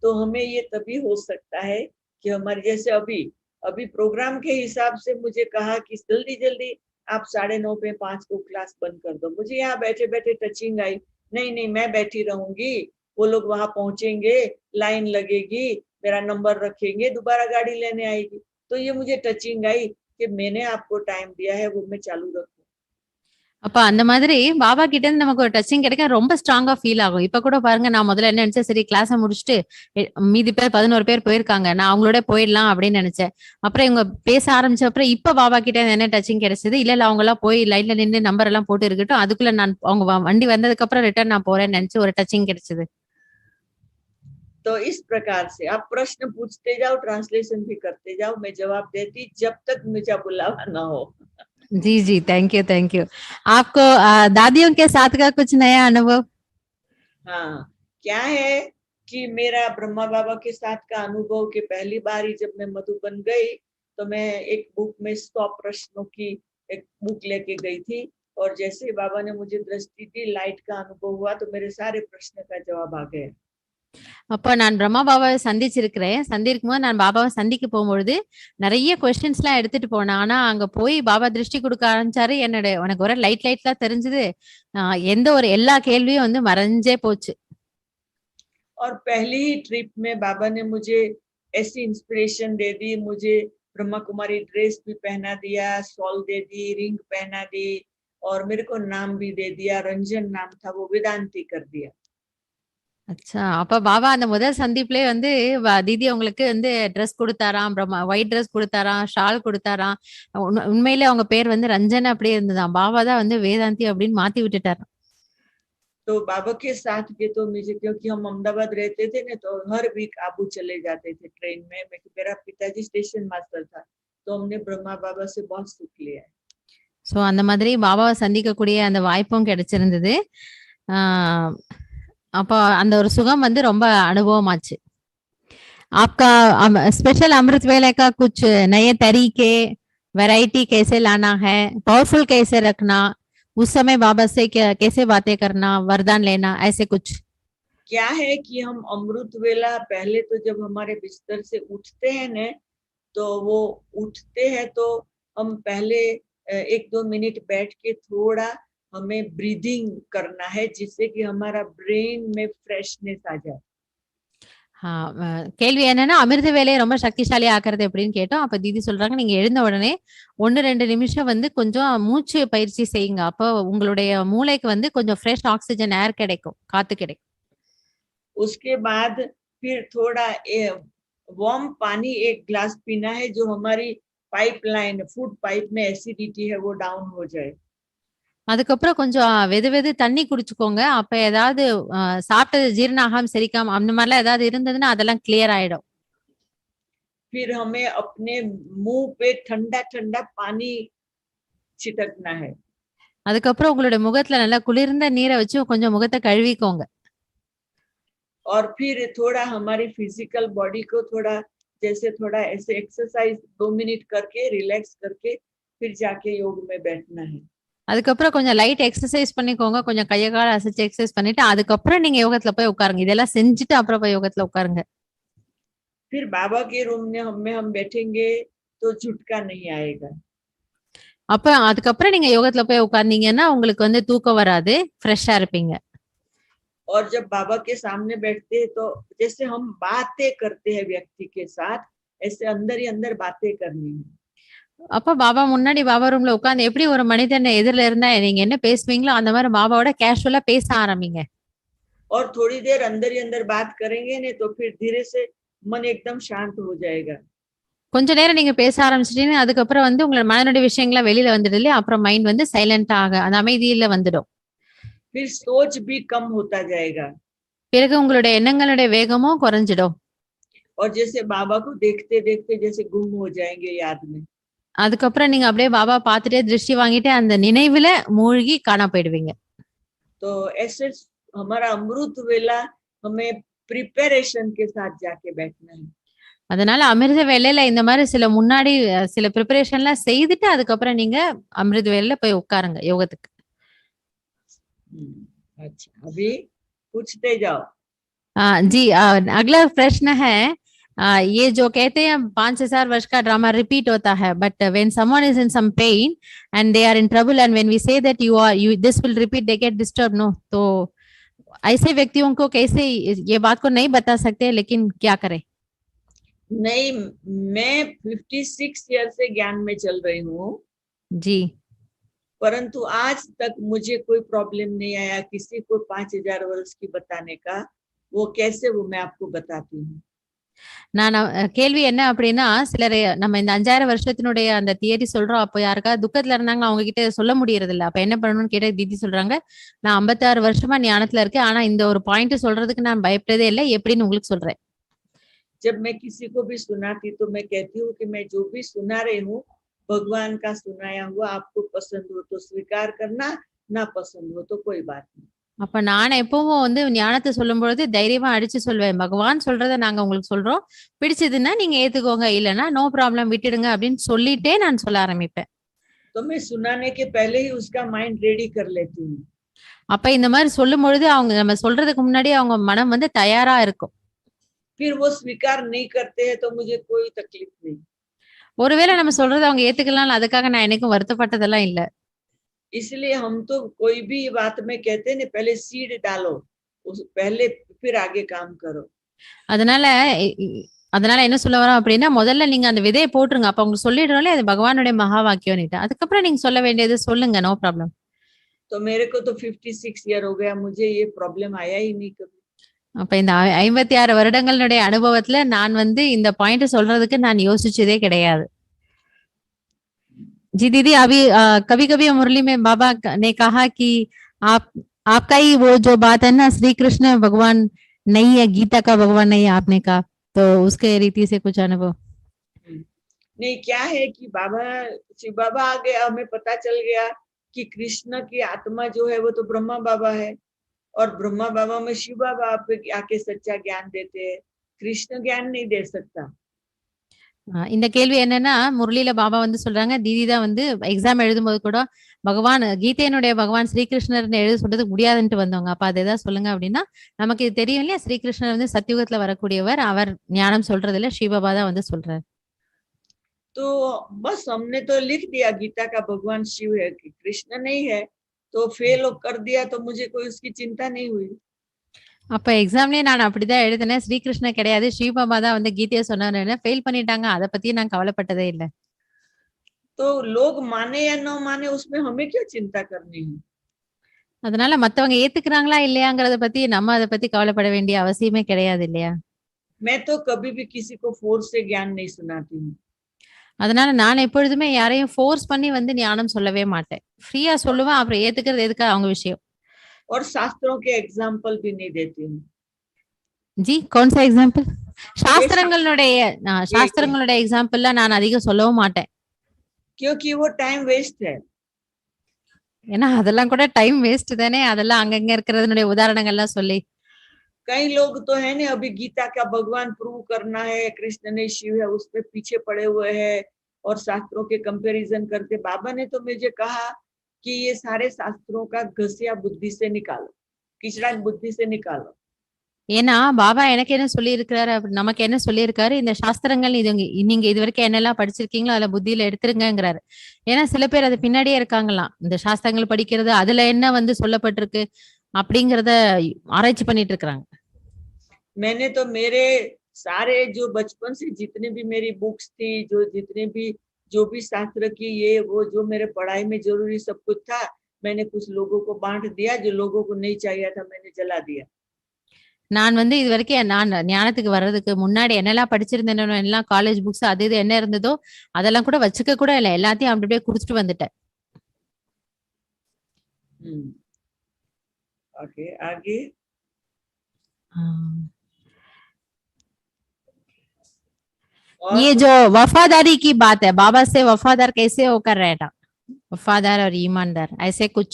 तो हमें ये तभी हो सकता है कि हमारे जैसे अभी अभी प्रोग्राम के हिसाब से मुझे कहा कि जल्दी जल्दी आप 9:30 पे 5 को क्लास बंद कर दो। मुझे यहाँ बैठे बैठे टचिंग आई, नहीं नहीं मैं बैठी रहूंगी, वो लोग वहां पहुंचेंगे, लाइन लगेगी, मेरा नंबर रखेंगे, दोबारा गाड़ी लेने आएगी। तो ये मुझे टचिंग आई कि मैंने आपको टाइम दिया है वो मैं चालू रखूं। அப்ப அந்த மாதிரி பாபா கிட்ட இருந்து நமக்கு ஒரு டச்சிங் கிடைக்க ரொம்ப ஸ்ட்ராங்கா ஃபீல் ஆகும். இப்ப கூட பாருங்க, நான் முதல்ல என்ன நினைச்சேன், சரி கிளாஸ முடிச்சுட்டு மீதி பேர் 11 பேர் போயிருக்காங்க, நான் அவங்களோட போயிடலாம் அப்படின்னு நினைச்சேன். அப்புறம் இவங்க பேச ஆரம்பிச்ச அப்புறம் இப்ப பாபா கிட்ட இருந்து என்ன டச்சிங் கிடைச்சது, இல்ல இல்ல அவங்க எல்லாம் போய் லைன்ல நின்று நம்பர் எல்லாம் போட்டு இருக்கட்டும், அதுக்குள்ள நான் அவங்க வண்டி வந்ததுக்கு அப்புறம் ரிட்டர்ன் நான் போறேன்னு நினைச்சு ஒரு டச்சிங் கிடைச்சது. तो इस प्रकार से आप प्रश्न पूछते जाओ, ट्रांसलेशन भी करते जाओ, मैं जवाब देती जब तक मुझे बुलावा ना हो। जी जी, थैंक यू थैंक यू। आपको दादियों के साथ का कुछ नया अनुभव? हाँ, क्या है कि मेरा ब्रह्मा बाबा के साथ का अनुभव कि पहली बार ही जब मैं मधुबन गई तो मैं एक बुक में 100 प्रश्नों की एक बुक लेके गई थी, और जैसे बाबा ने मुझे दृष्टि दी, लाइट का अनुभव हुआ तो मेरे सारे प्रश्न का जवाब आ गया। அப்ப நான் பிரம்மா பாபாவை சந்திச்சிருக்கிறேன். சந்திக்கும்போது நான் பாபாவை சந்திக்க போகும்பொழுது நிறைய கொஸ்டின்ஸ் எல்லாம் எடுத்துட்டு போனேன். ஆனா அங்க போய் பாபா திருஷ்டி கொடுக்க ஆரம்பிச்சாரு. உனக்கு ஒரு லைட்லாம் தெரிஞ்சது. எந்த ஒரு எல்லா கேள்வியும் வந்து மறைஞ்சே போச்சு. और पहली ही ट्रिप में बाबा ने मुझे ऐसी इंस्पिरेशन दे दी, मुझे ब्रह्मा कुमारी ड्रेस भी पहना दिया, शॉल दे दी, रिंग पहना दी, और मेरे को नाम भी दे दिया, रंजन नाम था, वो वेदांती कर दिया। அச்சா, அப்ப பாபா அந்த முதல் சந்திப்புலயே வந்து தீதி உங்களுக்கு வந்து ட்ரெஸ் கொடுத்தாராம், ஒயிட் ட்ரெஸ் கொடுத்தாராம், ஷால் கொடுத்தாராம். உண்மையிலே அவங்க பேர் வந்து ரஞ்சன் அப்படியே இருந்ததாம். பாபா தான் வந்து வேதாந்தி அப்படின்னு மாத்தி விட்டுட்டாரு. तो बाबा के साथ के तो मुझे, क्योंकि हम अहमदाबाद रहते थे ना, तो हर वीक आबू चले जाते थे ट्रेन में। मेरा पिताजी स्टेशन मास्टर था, तो हमने ब्रह्मा बाबा से बहुत सुख लिया है। சோ அந்த மாதிரி பாபாவை சந்திக்கக்கூடிய அந்த வாய்ப்பும் கிடைச்சிருந்தது. ஆஹ் அப்ப அந்த ஒரு சுகம் வந்து ரொம்ப அனுபவமாச்சு. आपका स्पेशल अमृत वेले का कुछ नए तरीके, वैरायटी कैसे लाना है, पावरफुल कैसे रखना, उस समय बाबा से कैसे बातें करना, वरदान लेना, ऐसे कुछ? क्या है कि हम अमृत वेला पहले तो जब हमारे बिस्तर से उठते हैं ना, तो वो उठते हैं तो हम पहले 1-2 मिनट बैठ के थोड़ा हमें ब्रीदिंग करना है, जिससे कि हमारा ब्रेन में फ्रेशनेस आ जाए। கேள்வி என்னன்னா, அமிர்த வேலையை ரொம்ப சக்திசாலி ஆக்குறது எப்படின்னு கேட்டோம். அப்ப தீதி சொல்றாங்க, நீங்க எழுந்த உடனே 1-2 நிமிஷம் வந்து கொஞ்சம் மூச்சு பயிற்சி செய்யுங்க. அப்போ உங்களுடைய மூளைக்கு வந்து கொஞ்சம் ஃப்ரெஷ் ஆக்சிஜன் ஏர் கிடைக்கும், காத்து கிடைக்கும். उसके बाद फिर थोड़ा वार्म पानी 1 ग्लास पीना है, जो हमारी पाइपलाइन फूड पाइप में एसिडिटी है वो डाउन हो जाए। அதுக்கப்புறம் கொஞ்சம் வெது வெது தண்ணி குடிச்சுக்கோங்க. அப்ப ஏதாவது சாப்பிட்டது ஜீரணாகாம செரிக்காம அந்த மாதிரிலாம் ஏதாவது இருந்ததுன்னா அதெல்லாம் கிளியர் ஆயிடும். फिर हमें अपने मुंह पे ठंडा ठंडा पानी छिटकना है। அதுக்கப்புறம் உங்களுடைய முகத்துல நல்லா குளிர்ந்த நீரை வச்சு கொஞ்சம் முகத்தை கழுவிக்கோங்க. और फिर थोड़ा हमारी फिजिकल बॉडी को थोड़ा जैसे थोड़ा ऐसे एक्सरसाइज 2 मिनट करके रिलैक्स करके फिर जाके योग में बैठना है। அதுக்கப்புறம் கொஞ்சம் லைட் எக்ஸர்சைஸ் பண்ணிக்கோங்க. கொஞ்சம் கைய கால அசைச்சு எக்ஸர்சைஸ் பண்ணிட்டு, அதுக்கப்புறம் நீங்க யோகத்துல போய் உட்காருங்க. இதெல்லாம் செஞ்சுட்டு அப்புறம் போய் யோகத்துல உட்காருங்க. फिर बाबा के रूम में हम बैठेंगे तो झुटका नहीं आएगा। அப்ப அதுக்கப்புறம் நீங்க யோகத்துல போய் உட்கார்ந்தீங்கன்னா, உங்களுக்கு வந்து தூக்கம் வராது. ஃப்ரெஷ்ஷா இருப்பீங்க. और जब बाबा के सामने बैठते हैं तो जैसे हम बातें करते हैं व्यक्ति के साथ, ऐसे अंदर ही अंदर बातें करनी है। அப்ப பாபா முன்னாடி பாபா ரூம்ல உட்கார்ந்து எப்படி ஒரு மனிதன் எதிர்ல இருந்தா நீங்க என்ன பேசுவீங்களோ, அந்த மாரி பாபாவோட கேஷுவலா பேச ஆரம்பிங்க. और थोड़ी देर अंदर ही अंदर बात करेंगे नहीं तो फिर धीरे से मन एकदम शांत हो जाएगा। கொஞ்ச நேரம் நீங்க பேச ஆரம்பிச்சிட்டீங்கன்னா, அதுக்கப்புறம் வந்து உங்களோட மனதுடைய விஷயங்கள்லாம் வெளியில வந்துடுது இல்லையா? அப்புறம் மைண்ட் வந்து சைலன்ட்டா அந்த அமைதியில வந்துடும். फिर सोच भी कम होता जाएगा। பிறகு உங்களுடைய எண்ணங்களுடைய வேகமும் குறைஞ்சிடும். और जैसे बाबा को देखते देखते जैसे गुम हो जाएंगे याद में। அதுக்கப்புறம் நீங்க அப்படியே பாபா பார்த்துட்டே திருஷ்டி வாங்கிட்டு அந்த நினைவுல மூழ்கி காணா போயிடுவீங்க. तो ऐसे हमारा अमृत वेला हमें प्रिपरेशन के साथ जाके बैठना है। அதனால அமிர்த வேளையில இந்த மாதிரி சில முன்னாடி சில ப்ரிப்பரேஷன்லாம் செய்துட்டு அதுக்கப்புறம் நீங்க அமிர்த வேளையில போய் உட்காருங்க யோகத்துக்கு. अच्छा, अभी पूछते जाओ। जी अगला प्रश्न है ये जो कहते हैं 5,000 वर्ष का ड्रामा रिपीट होता है but when someone is in some pain and they are in trouble and when we say that you this will repeat they get disturb no तो ऐसे व्यक्तियों को कैसे ये बात को नहीं बता सकते लेकिन क्या करें? नहीं, मैं 56 ईयर से ज्ञान में चल रही हूँ जी, परंतु आज तक मुझे कोई प्रॉब्लम नहीं आया किसी को 5,000 वर्ष की बताने का। वो कैसे, वो मैं आपको बताती हूँ। நான் கேள்வி என்ன அப்படின்னா சிலர் நம்ம இந்த 5,000 வருஷத்தினுடைய அந்த தியரி சொல்றோம் அப்போ யாருக்காவது துக்கத்துல இருந்தாங்கன்னா அவங்க கிட்ட சொல்ல முடியறது இல்ல அப்ப என்ன பண்ணணும்னு கேட்ட தீதி சொல்றாங்க நான் 56 வருஷமா ஞானத்துல இருக்கேன் ஆனா இந்த ஒரு பாயிண்ட் சொல்றதுக்கு நான் பயப்படதே இல்லை எப்படின்னு உங்களுக்கு சொல்றேன். जब मैं किसी को भी सुनाती तो मैं कहती हूँ कि मैं जो भी सुना रही हूँ भगवान का सुनाया हुआ, आपको पसंद हो तो स्वीकार करना, ना पसंद हो तो कोई बात नहीं। அப்ப நான் எப்பவும் வந்து ஞானத்தை சொல்லும் பொழுது தைரியமா அடிச்சு சொல்வேன் பகவான் சொல்றதை நாங்க உங்களுக்கு சொல்றோம் பிடிச்சதுன்னா நீங்க ஏத்துக்கோங்க இல்லைன்னா நோ ப்ராப்ளம் விட்டுடுங்க அப்படின்னு சொல்லிட்டே நான் சொல்ல ஆரம்பிப்பேன். तो मैं सुनाने के पहले ही उसका माइंड रेडी कर लेती हूँ। அப்ப இந்த மாதிரி சொல்லும் பொழுது அவங்க நம்ம சொல்றதுக்கு முன்னாடி அவங்க மனம் வந்து தயாரா இருக்கும். फिर वो स्वीकार नहीं करते हैं तो मुझे कोई तकलीफ नहीं। ஒருவேளை நம்ம சொல்றதை அவங்க ஏத்துக்கலாம் அதுக்காக நான் எனக்கும் வருத்தப்பட்டதெல்லாம் இல்ல. इसलिए हम तो कोई भी बात में कहते हैं पहले सीड डालो, उस पहले फिर आगे काम करो। அதனால அதனால என்ன சொல்ல வரோம் அப்படின்னா முதல்ல நீங்க அந்த விதையை போட்டுருங்க அப்ப அவங்க சொல்லிடுறோம்ல அது பகவானுடைய மகா வாக்கியம் அதுக்கப்புறம் நீங்க சொல்ல வேண்டியது சொல்லுங்க நோ ப்ராப்ளம். तो मेरे को तो 56 ईयर हो गया, मुझे ये प्रॉब्लम आया ही नहीं कभी। அப்ப இந்த 56 வருடங்களுடைய அனுபவத்துல நான் வந்து இந்த பாயிண்ட் சொல்றதுக்கு நான் யோசிச்சதே கிடையாது. जी दीदी अभी कभी कभी मुरली में बाबा ने कहा कि आपका ही वो जो बात है ना श्री कृष्ण भगवान नहीं है गीता का भगवान नहीं है आपने कहा तो उसके रीति से कुछ अनुभव नहीं। क्या है कि बाबा शिव बाबा आ गया, हमें पता चल गया कि कृष्ण की आत्मा जो है वो तो ब्रह्मा बाबा है और ब्रह्मा बाबा में शिव बाबा आके सच्चा ज्ञान देते हैं, कृष्ण ज्ञान नहीं दे सकता। இந்த கேள்வி என்னன்னா முரளியில பாபா வந்து சொல்றாங்க தீதி தான் வந்து எக்ஸாம் எழுதும்போது கூட பகவான் கீதையனுடைய பகவான் ஸ்ரீகிருஷ்ணர் எழுத சொல்றதுக்கு முடியாதுன்ட்டு வந்தவங்க அப்ப அதை ஏதாவது சொல்லுங்க அப்படின்னா நமக்கு இது தெரியும் இல்லையா ஸ்ரீகிருஷ்ணர் வந்து சத்தியுகத்துல வரக்கூடியவர் அவர் ஞானம் சொல்றது இல்ல ஸ்ரீபாபா தான் வந்து சொல்றாரு. तो बस हमने तो लिख दिया गीता का भगवान शिव है कि कृष्ण नहीं है, तो फेल कर दिया तो मुझे कोई उसकी चिंता नहीं हुई। அப்ப எக்ஸாம்லயே நான் அப்படிதான் எழுதினேன் ஸ்ரீகிருஷ்ண கிடையாது ஸ்ரீபாபா தான் வந்து கீதையை சொன்னாரு ஃபெயில் பண்ணிட்டாங்க அதை பத்தி நான் கவலைப்பட்டதே இல்ல. तो लोग माने या न माने उसमें हमें क्यों चिंता करनी है। அதனால மத்தவங்க ஏத்துக்கிறாங்களா இல்லையாங்கறத பத்தி நம்ம அதை பத்தி கவலைப்பட வேண்டிய அவசியமே கிடையாது இல்லையா. मैं तो कभी भी किसी को फोर्स से ज्ञान नहीं सुनाती हूँ। அதனால நான் எப்பொழுதுமே யாரையும் ஃபோர்ஸ் பண்ணி வந்து ஞானம் சொல்லவே மாட்டேன் ஃப்ரீயா சொல்லுவேன் அப்புறம் ஏத்துக்கிறது எதுக்கு அவங்க விஷயம். और शास्त्रों के एग्जाम्पल भी नहीं देती हूँ। जी कौन सा एग्जाम्पल? சாஸ்திரங்களுடைய எக்ஸாம்பிள்லாம் நான் அதிகம் சொல்லவும் மாட்டேன். क्योंकि वो टाइम वेस्ट है। ஏன்னா அதெல்லாம் கூட டைம் வேஸ்ட் தானே அதெல்லாம் அங்கங்க இருக்கிறதுனுடைய உதாரணங்கள்லாம் சொல்லி. कई लोग तो है ना अभी गीता का भगवान प्रूव करना है कृष्ण ने शिव है उस पे पीछे पड़े हुए हैं और शास्त्रों के कंपैरिजन करते। बाबा ने तो मुझे कहा कि ये सारे शास्त्रों का घसिया बुद्धि से निकालो, किचड़ा बुद्धि से निकालो। ஏன்னா பாபா எனக்கு என்ன சொல்லி இருக்கிறாரு, நமக்கு என்ன சொல்லி இருக்காரு, இந்த சாஸ்திரங்கள் இது நீங்க இது வரைக்கும் என்னெல்லாம் படிச்சிருக்கீங்களோ அதுல புத்தியில எடுத்துருங்கிறாரு. ஏன்னா சில பேர் அது பின்னாடியே இருக்காங்களாம், இந்த சாஸ்திரங்கள் படிக்கிறது அதுல என்ன வந்து சொல்லப்பட்டிருக்கு அப்படிங்கறத ஆராய்ச்சி பண்ணிட்டு இருக்கிறாங்க. मैंने तो मेरे सारे जो बचपन से जितने भी मेरी बुक्स थी, जो जितने भी जो भी शास्त्र की ये वो जो मेरे पढ़ाई में जरूरी सब कुछ था, मैंने कुछ लोगों को बांट दिया, जो लोगों को नहीं चाहिए था मैंने जला दिया। நான் வந்து இது வரைக்கும் நான் ஞானத்துக்கு வர்றதுக்கு முன்னாடி என்னெல்லாம் படிச்சிருந்தேனோ எல்லாம் காலேஜ் புக்ஸ் அது இது என்ன இருந்ததோ அதெல்லாம் கூட வச்சுக்க கூட இல்லை, எல்லாத்தையும் அப்படி அப்படியே குடிச்சிட்டு வந்துட்டேன். ओके आगे। ये जो वफादारी की बात है, बाबा से वफादार कैसे होकर रहना, वफादार और ईमानदार, ऐसे कुछ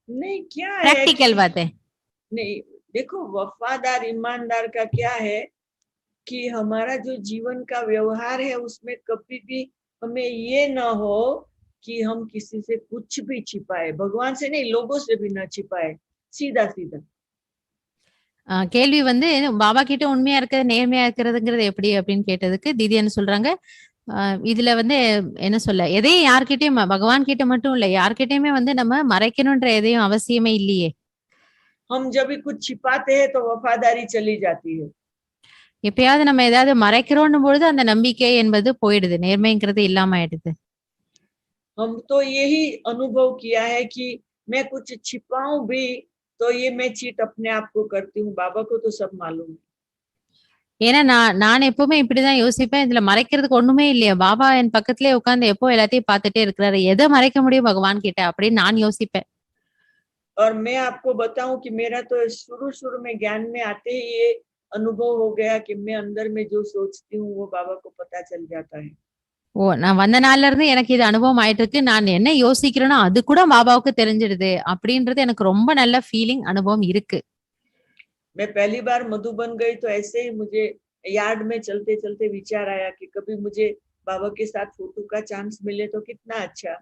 नहीं क्या प्रैक्टिकल बात है। नहीं देखो, वफादार ईमानदार का क्या है कि हमारा जो जीवन का व्यवहार है उसमें कभी भी हमें ये ना हो कि हम किसी से कुछ भी छिपाए, भगवान से नहीं लोगों से भी ना छिपाए, सीधा सीधा। கேள்வி வந்து பாபா கிட்ட உண்மையா இருக்கிறது நேர்மையா இருக்கிறதுங்கிறது எப்படி அப்படின்னு கேட்டதுக்கு தீதி என்ன சொல்றாங்க, இதுல வந்து என்ன சொல்ல, எதையும் யார்கிட்டயும் பகவான் கிட்ட மட்டும் இல்ல யார்கிட்டயுமே வந்து நம்ம மறைக்கணும்ன்ற எதையும் அவசியமே இல்லையே. हम जब भी कुछ छिपाते हैं तो वफादारी चली जाती है। எப்பயாவது நம்ம ஏதாவது மறைக்கிறோம் பொழுது அந்த நம்பிக்கை என்பது போயிடுது, நேர்மைங்கிறது இல்லாம ஆயிடுது. हम तो यही अनुभव किया है कि मैं कुछ छिपाऊं भी तो ये मैं चीट अपने आप को करती हूँ, बाबा को तो सब मालूम है। ஏன்னா நான் எப்பவுமே இப்படிதான் யோசிப்பேன், இதுல மறைக்கிறதுக்கு ஒண்ணுமே இல்லையா, பாபா என் பக்கத்திலே உட்கார்ந்து எப்போ எல்லாத்தையும் பார்த்துட்டே இருக்கிறாரு, எதை மறைக்க முடியும் பகவான் கிட்ட அப்படின்னு நான் யோசிப்பேன். और मैं आपको बताऊं कि मेरा तो शुरू में ज्ञान में आते ही ये अनुभव हो गया कि मैं अंदर में जो सोचती हूँ वो बाबा को पता चल जाता है। ஓ, நான் வந்த நாள்ல இருந்து எனக்கு இது அனுபவம் ஆயிட்டு இருக்கு, நான் என்ன யோசிக்கிறேனோ அது கூட பாபாவுக்கு தெரிஞ்சிடுது அப்படின்றது எனக்கு ரொம்ப நல்ல ஃபீலிங் அனுபவம் இருக்கு. मैं पहली बार मधुबन गई तो ऐसे ही मुझे यार्ड में चलते चलते विचार आया कि कभी मुझे बाबा के साथ फोटो का चांस मिले तो कितना अच्छा।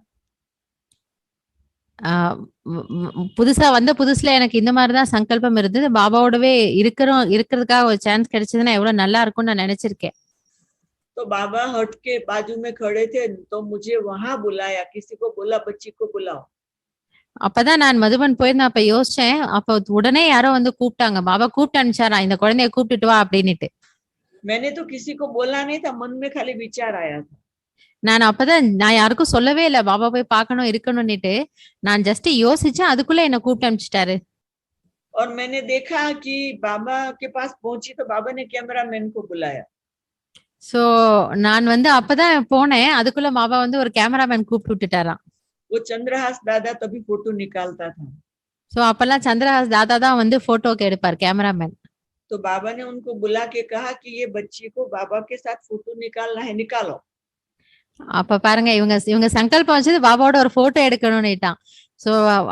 புதுசா வந்த புதுசுல எனக்கு இந்த மாதிரிதான் சங்கல்பம் இருந்தது, பாபாவோடவே இருக்கிறதுக்காக ஒரு சான்ஸ் கிடைச்சதுன்னா எவ்வளவு நல்லா இருக்கும்னு நான் நினைச்சிருக்கேன். तो बाबा हट के बाजू में खड़े थे तो मुझे वहां बुलाया, किसी को बोला बच्ची को बुलाओ। அப்பதான் நான் மதுபன் போயிருந்தேன், அப்ப யோசிச்சேன், அப்ப உடனே யாரோ வந்து கூப்பிட்டாங்க, பாபா கூப்பிட்டு அனுப்பிச்சாரா இந்த குழந்தைய கூப்பிட்டுட்டு வா அப்படின்னுட்டு. मैंने तो किसी को बोला नहीं था, मन में खाली विचार आया था। நான் அப்பதான் நான் யாருக்கும் சொல்லவே இல்லை பாபா போய் பார்க்கணும் இருக்கணும்னுட்டு, நான் ஜஸ்ட் யோசிச்சேன், அதுக்குள்ள என்ன கூப்பிட்டு அனுப்பிச்சிட்டாரு. और मैंने देखा कि बाबा के पास पहुंची तो बाबा ने कैमरामैन को बुलाया। சோ நான் வந்து அப்பதான் போனேன், அதுக்குள்ள பாபா வந்து ஒரு கேமராமேன் கூப்பிட்டு விட்டுட்டாராம். वो चंद्रहास दादा तभी फोटो निकालता था। சோ அப்பெல்லாம் சந்திரஹாஸ் தாத்தா தான் வந்து போட்டோக்கு எடுப்பார், கேமராமேன். तो बाबा ने उनको बुला के कहा कि ये बच्ची को बाबा के साथ फोटो निकालना है, निकालो। அப்ப பாருங்க, இவங்க சங்கல்பம் வச்சது பாபாவோட ஒரு போட்டோ எடுக்கணும்னுட்டான். சோ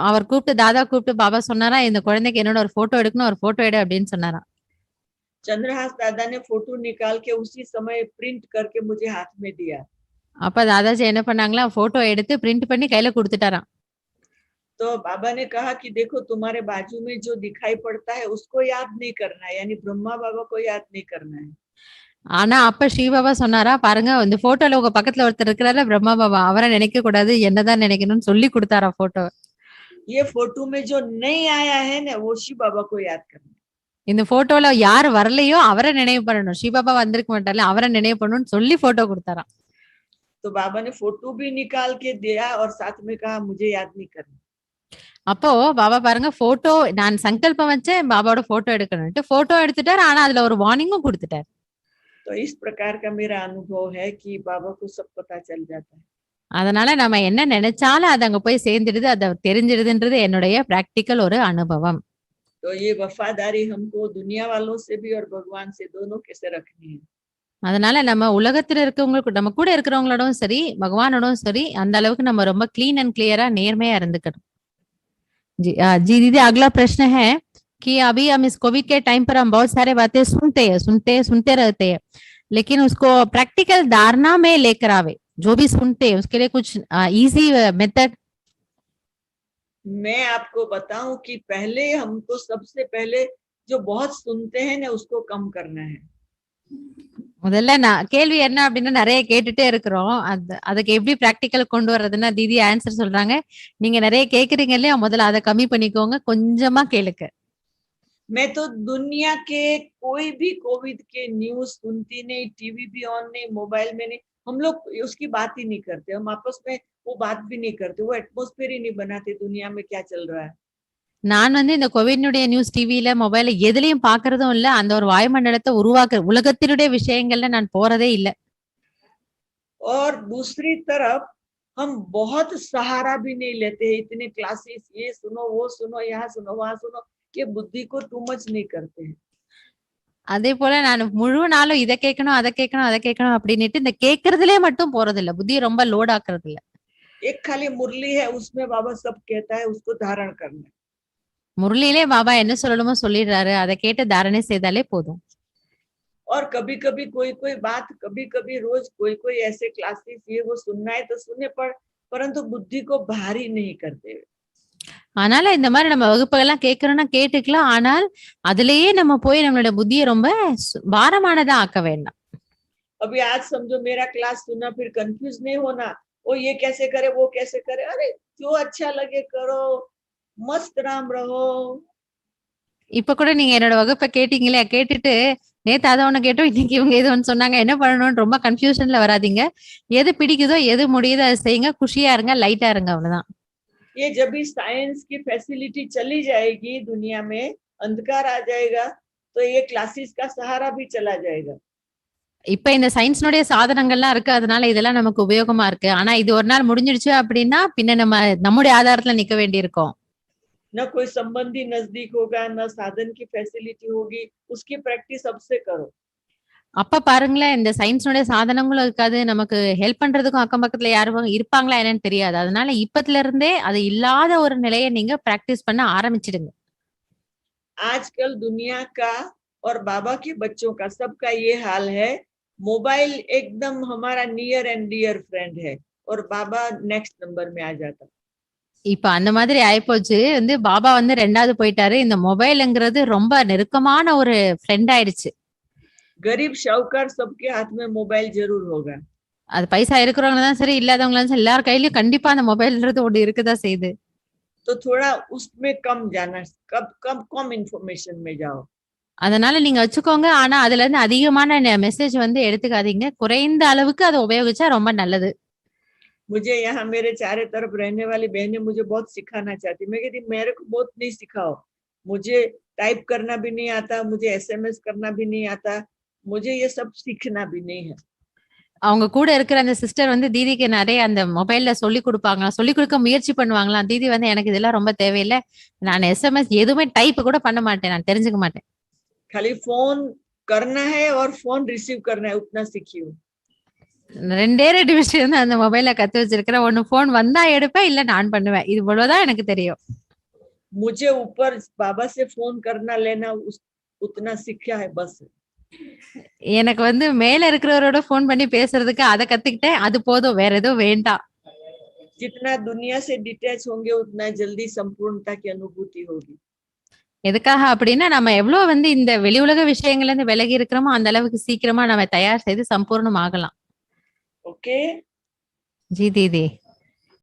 அவர் கூப்பிட்டு தாதா கூப்பிட்டு பாபா சொன்னாரா, இந்த குழந்தைக்கு என்னோட ஒரு போட்டோ எடுக்கணும், ஒரு போட்டோ எடு அப்படின்னு சொன்னாராம். चंद्रहास दादा ने फोटो निकाल के उसी समय प्रिंट करके मुझे हाथ में दिया। அப்ப தாதாஜி என்ன பண்ணாங்களா, போட்டோ எடுத்து பிரிண்ட் பண்ணி கையில கொடுத்துட்டாராம். तो बाबा ने कहा कि देखो तुम्हारे बाजू में जो दिखाई पड़ता है उसको याद नहीं करना है, यानी ब्रह्मा बाबा को याद नहीं करना है। ஆனா அப்ப ஸ்ரீபாபா சொன்னாரா, பாருங்க இந்த போட்டோல உங்க பக்கத்துல ஒருத்தர் இருக்கிறாரு பிரம்மா பாபா, அவரை நினைக்க கூடாது என்னதான் நினைக்கணும்னு சொல்லி கொடுத்தாரா போட்டோ. ये फोटो में जो नहीं आया है ना वो शिव बाबा को याद करना। இந்த போட்டோல யார் வரலையோ அவரை நினைவு பண்ணணும், ஸ்ரீபாபா வந்திருக்க மாட்டாரு அவரை நினைவு பண்ணணும்னு சொல்லி போட்டோ கொடுத்தாராம். तो बाबा ने फोटो भी निकाल के दिया और साथ में कहा मुझे याद नहीं करना। அப்போ பாபா பாருங்க, போட்டோ நான் சங்கல்பம் வச்சேன் பாபாவோட போட்டோ எடுக்கணும்ட்டு, போட்டோ எடுத்துட்டாரு, ஆனா அதுல ஒரு வார்னிங்கும் கொடுத்துட்டாரு. तो इस प्रकार का मेरा अनुभव है कि बाबा को सब पता चल जाता है। அதனால நம்ம என்ன நினைச்சாலும் அது அங்க போய் சேர்ந்துடுது, அது தெரிஞ்சிடுதுன்றது என்னுடைய பிராக்டிக்கல் ஒரு அனுபவம். तो ये वफादारी हमको दुनिया वालों से भी और भगवान से दोनों कैसे रखनी है। அதனால நம்ம உலகத்துல இருக்கவங்களுக்கு, நம்ம கூட இருக்கிறவங்களோடும் சரி பகவானோடும் சரி அந்த அளவுக்கு நம்ம ரொம்ப கிளீன் அண்ட் கிளியரா நேர்மையா இருந்துக்கணும். जी दीदी, अगला प्रश्न है कि अभी हम इस कोविड के टाइम पर हम बहुत सारे बातें सुनते रहते हैं, लेकिन उसको प्रैक्टिकल धारणा में लेकर आवे, जो भी सुनते हैं उसके लिए कुछ इजी मेथड। मैं आपको बताऊं कि पहले हमको सबसे पहले जो बहुत सुनते हैं ना उसको कम करना है. முதல்ல நான் கேள்வி என்ன அப்படின்னா நிறைய கேட்டுட்டே இருக்கிறோம். அதுக்கு எப்படி பிராக்டிக்கல் கொண்டு வர்றதுன்னா தீதி ஆன்சர் சொல்றாங்க. நீங்க நிறைய கேக்குறீங்க இல்லையா, முதல்ல அதை கம்மி பண்ணிக்கோங்க, கொஞ்சமா கேளுங்க. मैं तो दुनिया के कोई भी कोविड के न्यूज सुनती नहीं, टीवी भी ऑन नहीं, मोबाइल में नहीं. हम लोग उसकी बात ही नहीं करते, हम आपस में वो बात भी नहीं करते, वो एटमॉस्फेयर ही नहीं बनाते दुनिया में क्या चल रहा है. நான் வந்து இந்த கோவிட்னுடைய நியூஸ் டிவில மொபைல்ல எதுலயும் பாக்குறதும் இல்ல. அந்த ஒரு வாயுமண்டலத்தை உருவாக்குற உலகத்தினுடைய விஷயங்கள்ல நான் போறதே இல்ல. और दूसरी तरफ हम बहुत सहारा भी नहीं लेते हैं, इतने क्लासेस ये सुनो वो सुनो यहाँ सुनो वहां सुनो कि बुद्धि को टू मच नहीं करते हैं. அதே போல நான் முழு நாளும் இதை கேட்கணும் அதை கேட்கணும் அதை கேட்கணும் அப்படின்னுட்டு இந்த கேட்கறதுலயே மட்டும் போறது இல்ல, புத்தியை ரொம்ப லோட் ஆக்குறது இல்ல. एक खाली मुरली है, उसमें बाबा सब कहता है, उसको धारण करना है. முரளியிலே பாபா என்ன சொல்லணுமோ சொல்லிடுறாரு, அதை கேட்டு தாரணை செய்தாலே போதும். और कभी कभी कोई कोई बात, कभी कभी रोज कोई कोई ऐसे क्लासेस ये वो सुनना है तो सुनने परंतु बुद्धि को भारी नहीं करते. அதனால இந்த மாதிரி நம்ம வகுப்புகள்லாம் கேட்கறோம்னா கேட்டுக்கலாம். ஆனால் அதுலயே நம்ம போய் நம்மளோட புத்தியை ரொம்ப பாரமானதா ஆக்க வேண்டாம். अभी आज समझो मेरा क्लास सुना, फिर कंफ्यूज नहीं होना, वो ये कैसे करे वो कैसे करे. अरे जो अच्छा लगे करो, मस्त राम रहो. இப்ப கூட நீங்க என்னோட வகுப்பை கேட்டீங்களே, கேட்டுட்டு நேத்து அதை ஒண்ணு கேட்டோம், இன்னைக்கு இவங்க எது ஒண்ணு சொன்னாங்க, என்ன பண்ணணும்னு ரொம்ப கன்ஃபியூஷன்ல வராதீங்க. எது பிடிக்குதோ எது முடியுதோ அதை செய்யுங்க, குஷியா இருங்க, லைட்டா இருங்க, அவ்வளவுதான். ये जब भी साइंस की फैसिलिटी चली जाएगी, दुनिया में अंधकार आ जाएगा, तो ये क्लासेस का सहारा भी चला जाएगा. இப்ப இந்த சயின்ஸ்னுடைய சாதனங்கள்லாம் இருக்கு, அதனால இதெல்லாம் நமக்கு உபயோகமா இருக்கு. ஆனா இது ஒரு நாள் முடிஞ்சிடுச்சு அப்படின்னா பின்ன நம்ம நம்முடைய ஆதாரத்துல நிக்க வேண்டி இருக்கும். न कोई संबंधी नजदीक होगा, न साधन की फैसिलिटी होगी, उसकी प्रैक्टिस अब से करो. அப்ப பாருங்களேன், இந்த சயின்ஸ்னுடைய சாதனங்களும் இருக்காது, நமக்கு ஹெல்ப் பண்றதுக்கும் அக்கம் பக்கத்துல யாரும் இருப்பாங்களா என்னன்னு தெரியாது. அதனால இப்பத்துல இருந்தே அது இல்லாத ஒரு நிலையை நீங்க பிராக்டிஸ் பண்ண ஆரம்பிச்சிடுங்க. आजकल दुनिया का और बाबा के बच्चों का सबका ये हाल है, मोबाइल एकदम हमारा नियर एंड डियर फ्रेंड है और बाबा नेक्स्ट नंबर में आ जाता. இப்ப அந்த மாதிரி ஆயிப்போச்சு. வந்து பாபா வந்து 2வது போயிட்டாரு. இந்த மொபைல்ங்கிறது ரொம்ப நெருக்கமான ஒரு ஃப்ரெண்ட் ஆயிடுச்சு. गरीब शाहूकार सबके हाथ में मोबाइल जरूर होगा. அது பைசா இருக்கிறவங்க தான் சரி, இல்லாதவங்களும் சரி, எல்லார் கையிலயும் கண்டிப்பா அந்த மொபைல்ன்றது ஒண்ணு இருக்குதான் செய்யுது. तो थोड़ा उसमें कम जाना, कम इंफॉर्मेशन में जाओ. அதனால நீங்க வச்சுக்கோங்க. ஆனா அதுல இருந்து அதிகமான மெசேஜ் வந்து எடுத்துக்காதீங்க. குறைந்த அளவுக்கு அதை உபயோகிச்சா ரொம்ப நல்லது. मुझे यहाँ मेरे चारों तरफ रहने वाली बहनें मुझे बहुत सिखाना चाहती. मैं कहती मेरे को बहुत नहीं सिखाओ, मुझे टाइप करना भी नहीं आता, मुझे SMS करना भी नहीं आता, मुझे ये सब सीखना भी नहीं है. அவங்க கூட இருக்கிற அந்த சிஸ்டர் வந்து தீதிக்கு நிறைய அந்த மொபைல்ல சொல்லி கொடுப்பாங்களாம், சொல்லி கொடுக்க முயற்சி பண்ணுவாங்களாம். தீதி வந்து எனக்கு இதெல்லாம் ரொம்ப தேவையில்லை, நான் SMS எதுவுமே டைப் கூட பண்ண மாட்டேன், நான் தெரிஞ்சுக்க மாட்டேன். खाली फोन करना है और फोन रिसीव करना है, उतना सीखी हूँ. 2 விஷயம் தான் அந்த மொபைல்ல கத்து வச்சிருக்கிறேன். ஒண்ணு போன் வந்தா எடுப்பேன், இல்ல நான் பண்ணுவேன். இது இவ்வளவுதான் எனக்கு தெரியும். मुझे ऊपर बाबा से फोन करना लेना उतना सीखा है बस. எனக்கு வந்து மேல இருக்கிறவரோட போன் பண்ணி பேசுறதுக்கு அதை கத்துக்கிட்டேன், அது போதும், வேற எதுவும் வேண்டாம். जितना दुनिया से डिटैच होंगे उतना जल्दी संपूर्णता की अनुभूति होगी. எதுக்காக அப்படின்னா நம்ம எவ்வளவு வந்து இந்த வெளி உலக விஷயங்கள்ல இருந்து விலகி இருக்கிறோமோ அந்த அளவுக்கு சீக்கிரமா நம்ம தயார் செய்து சம்பூர்ணம் ஆகலாம். ओके ஜி தீதி.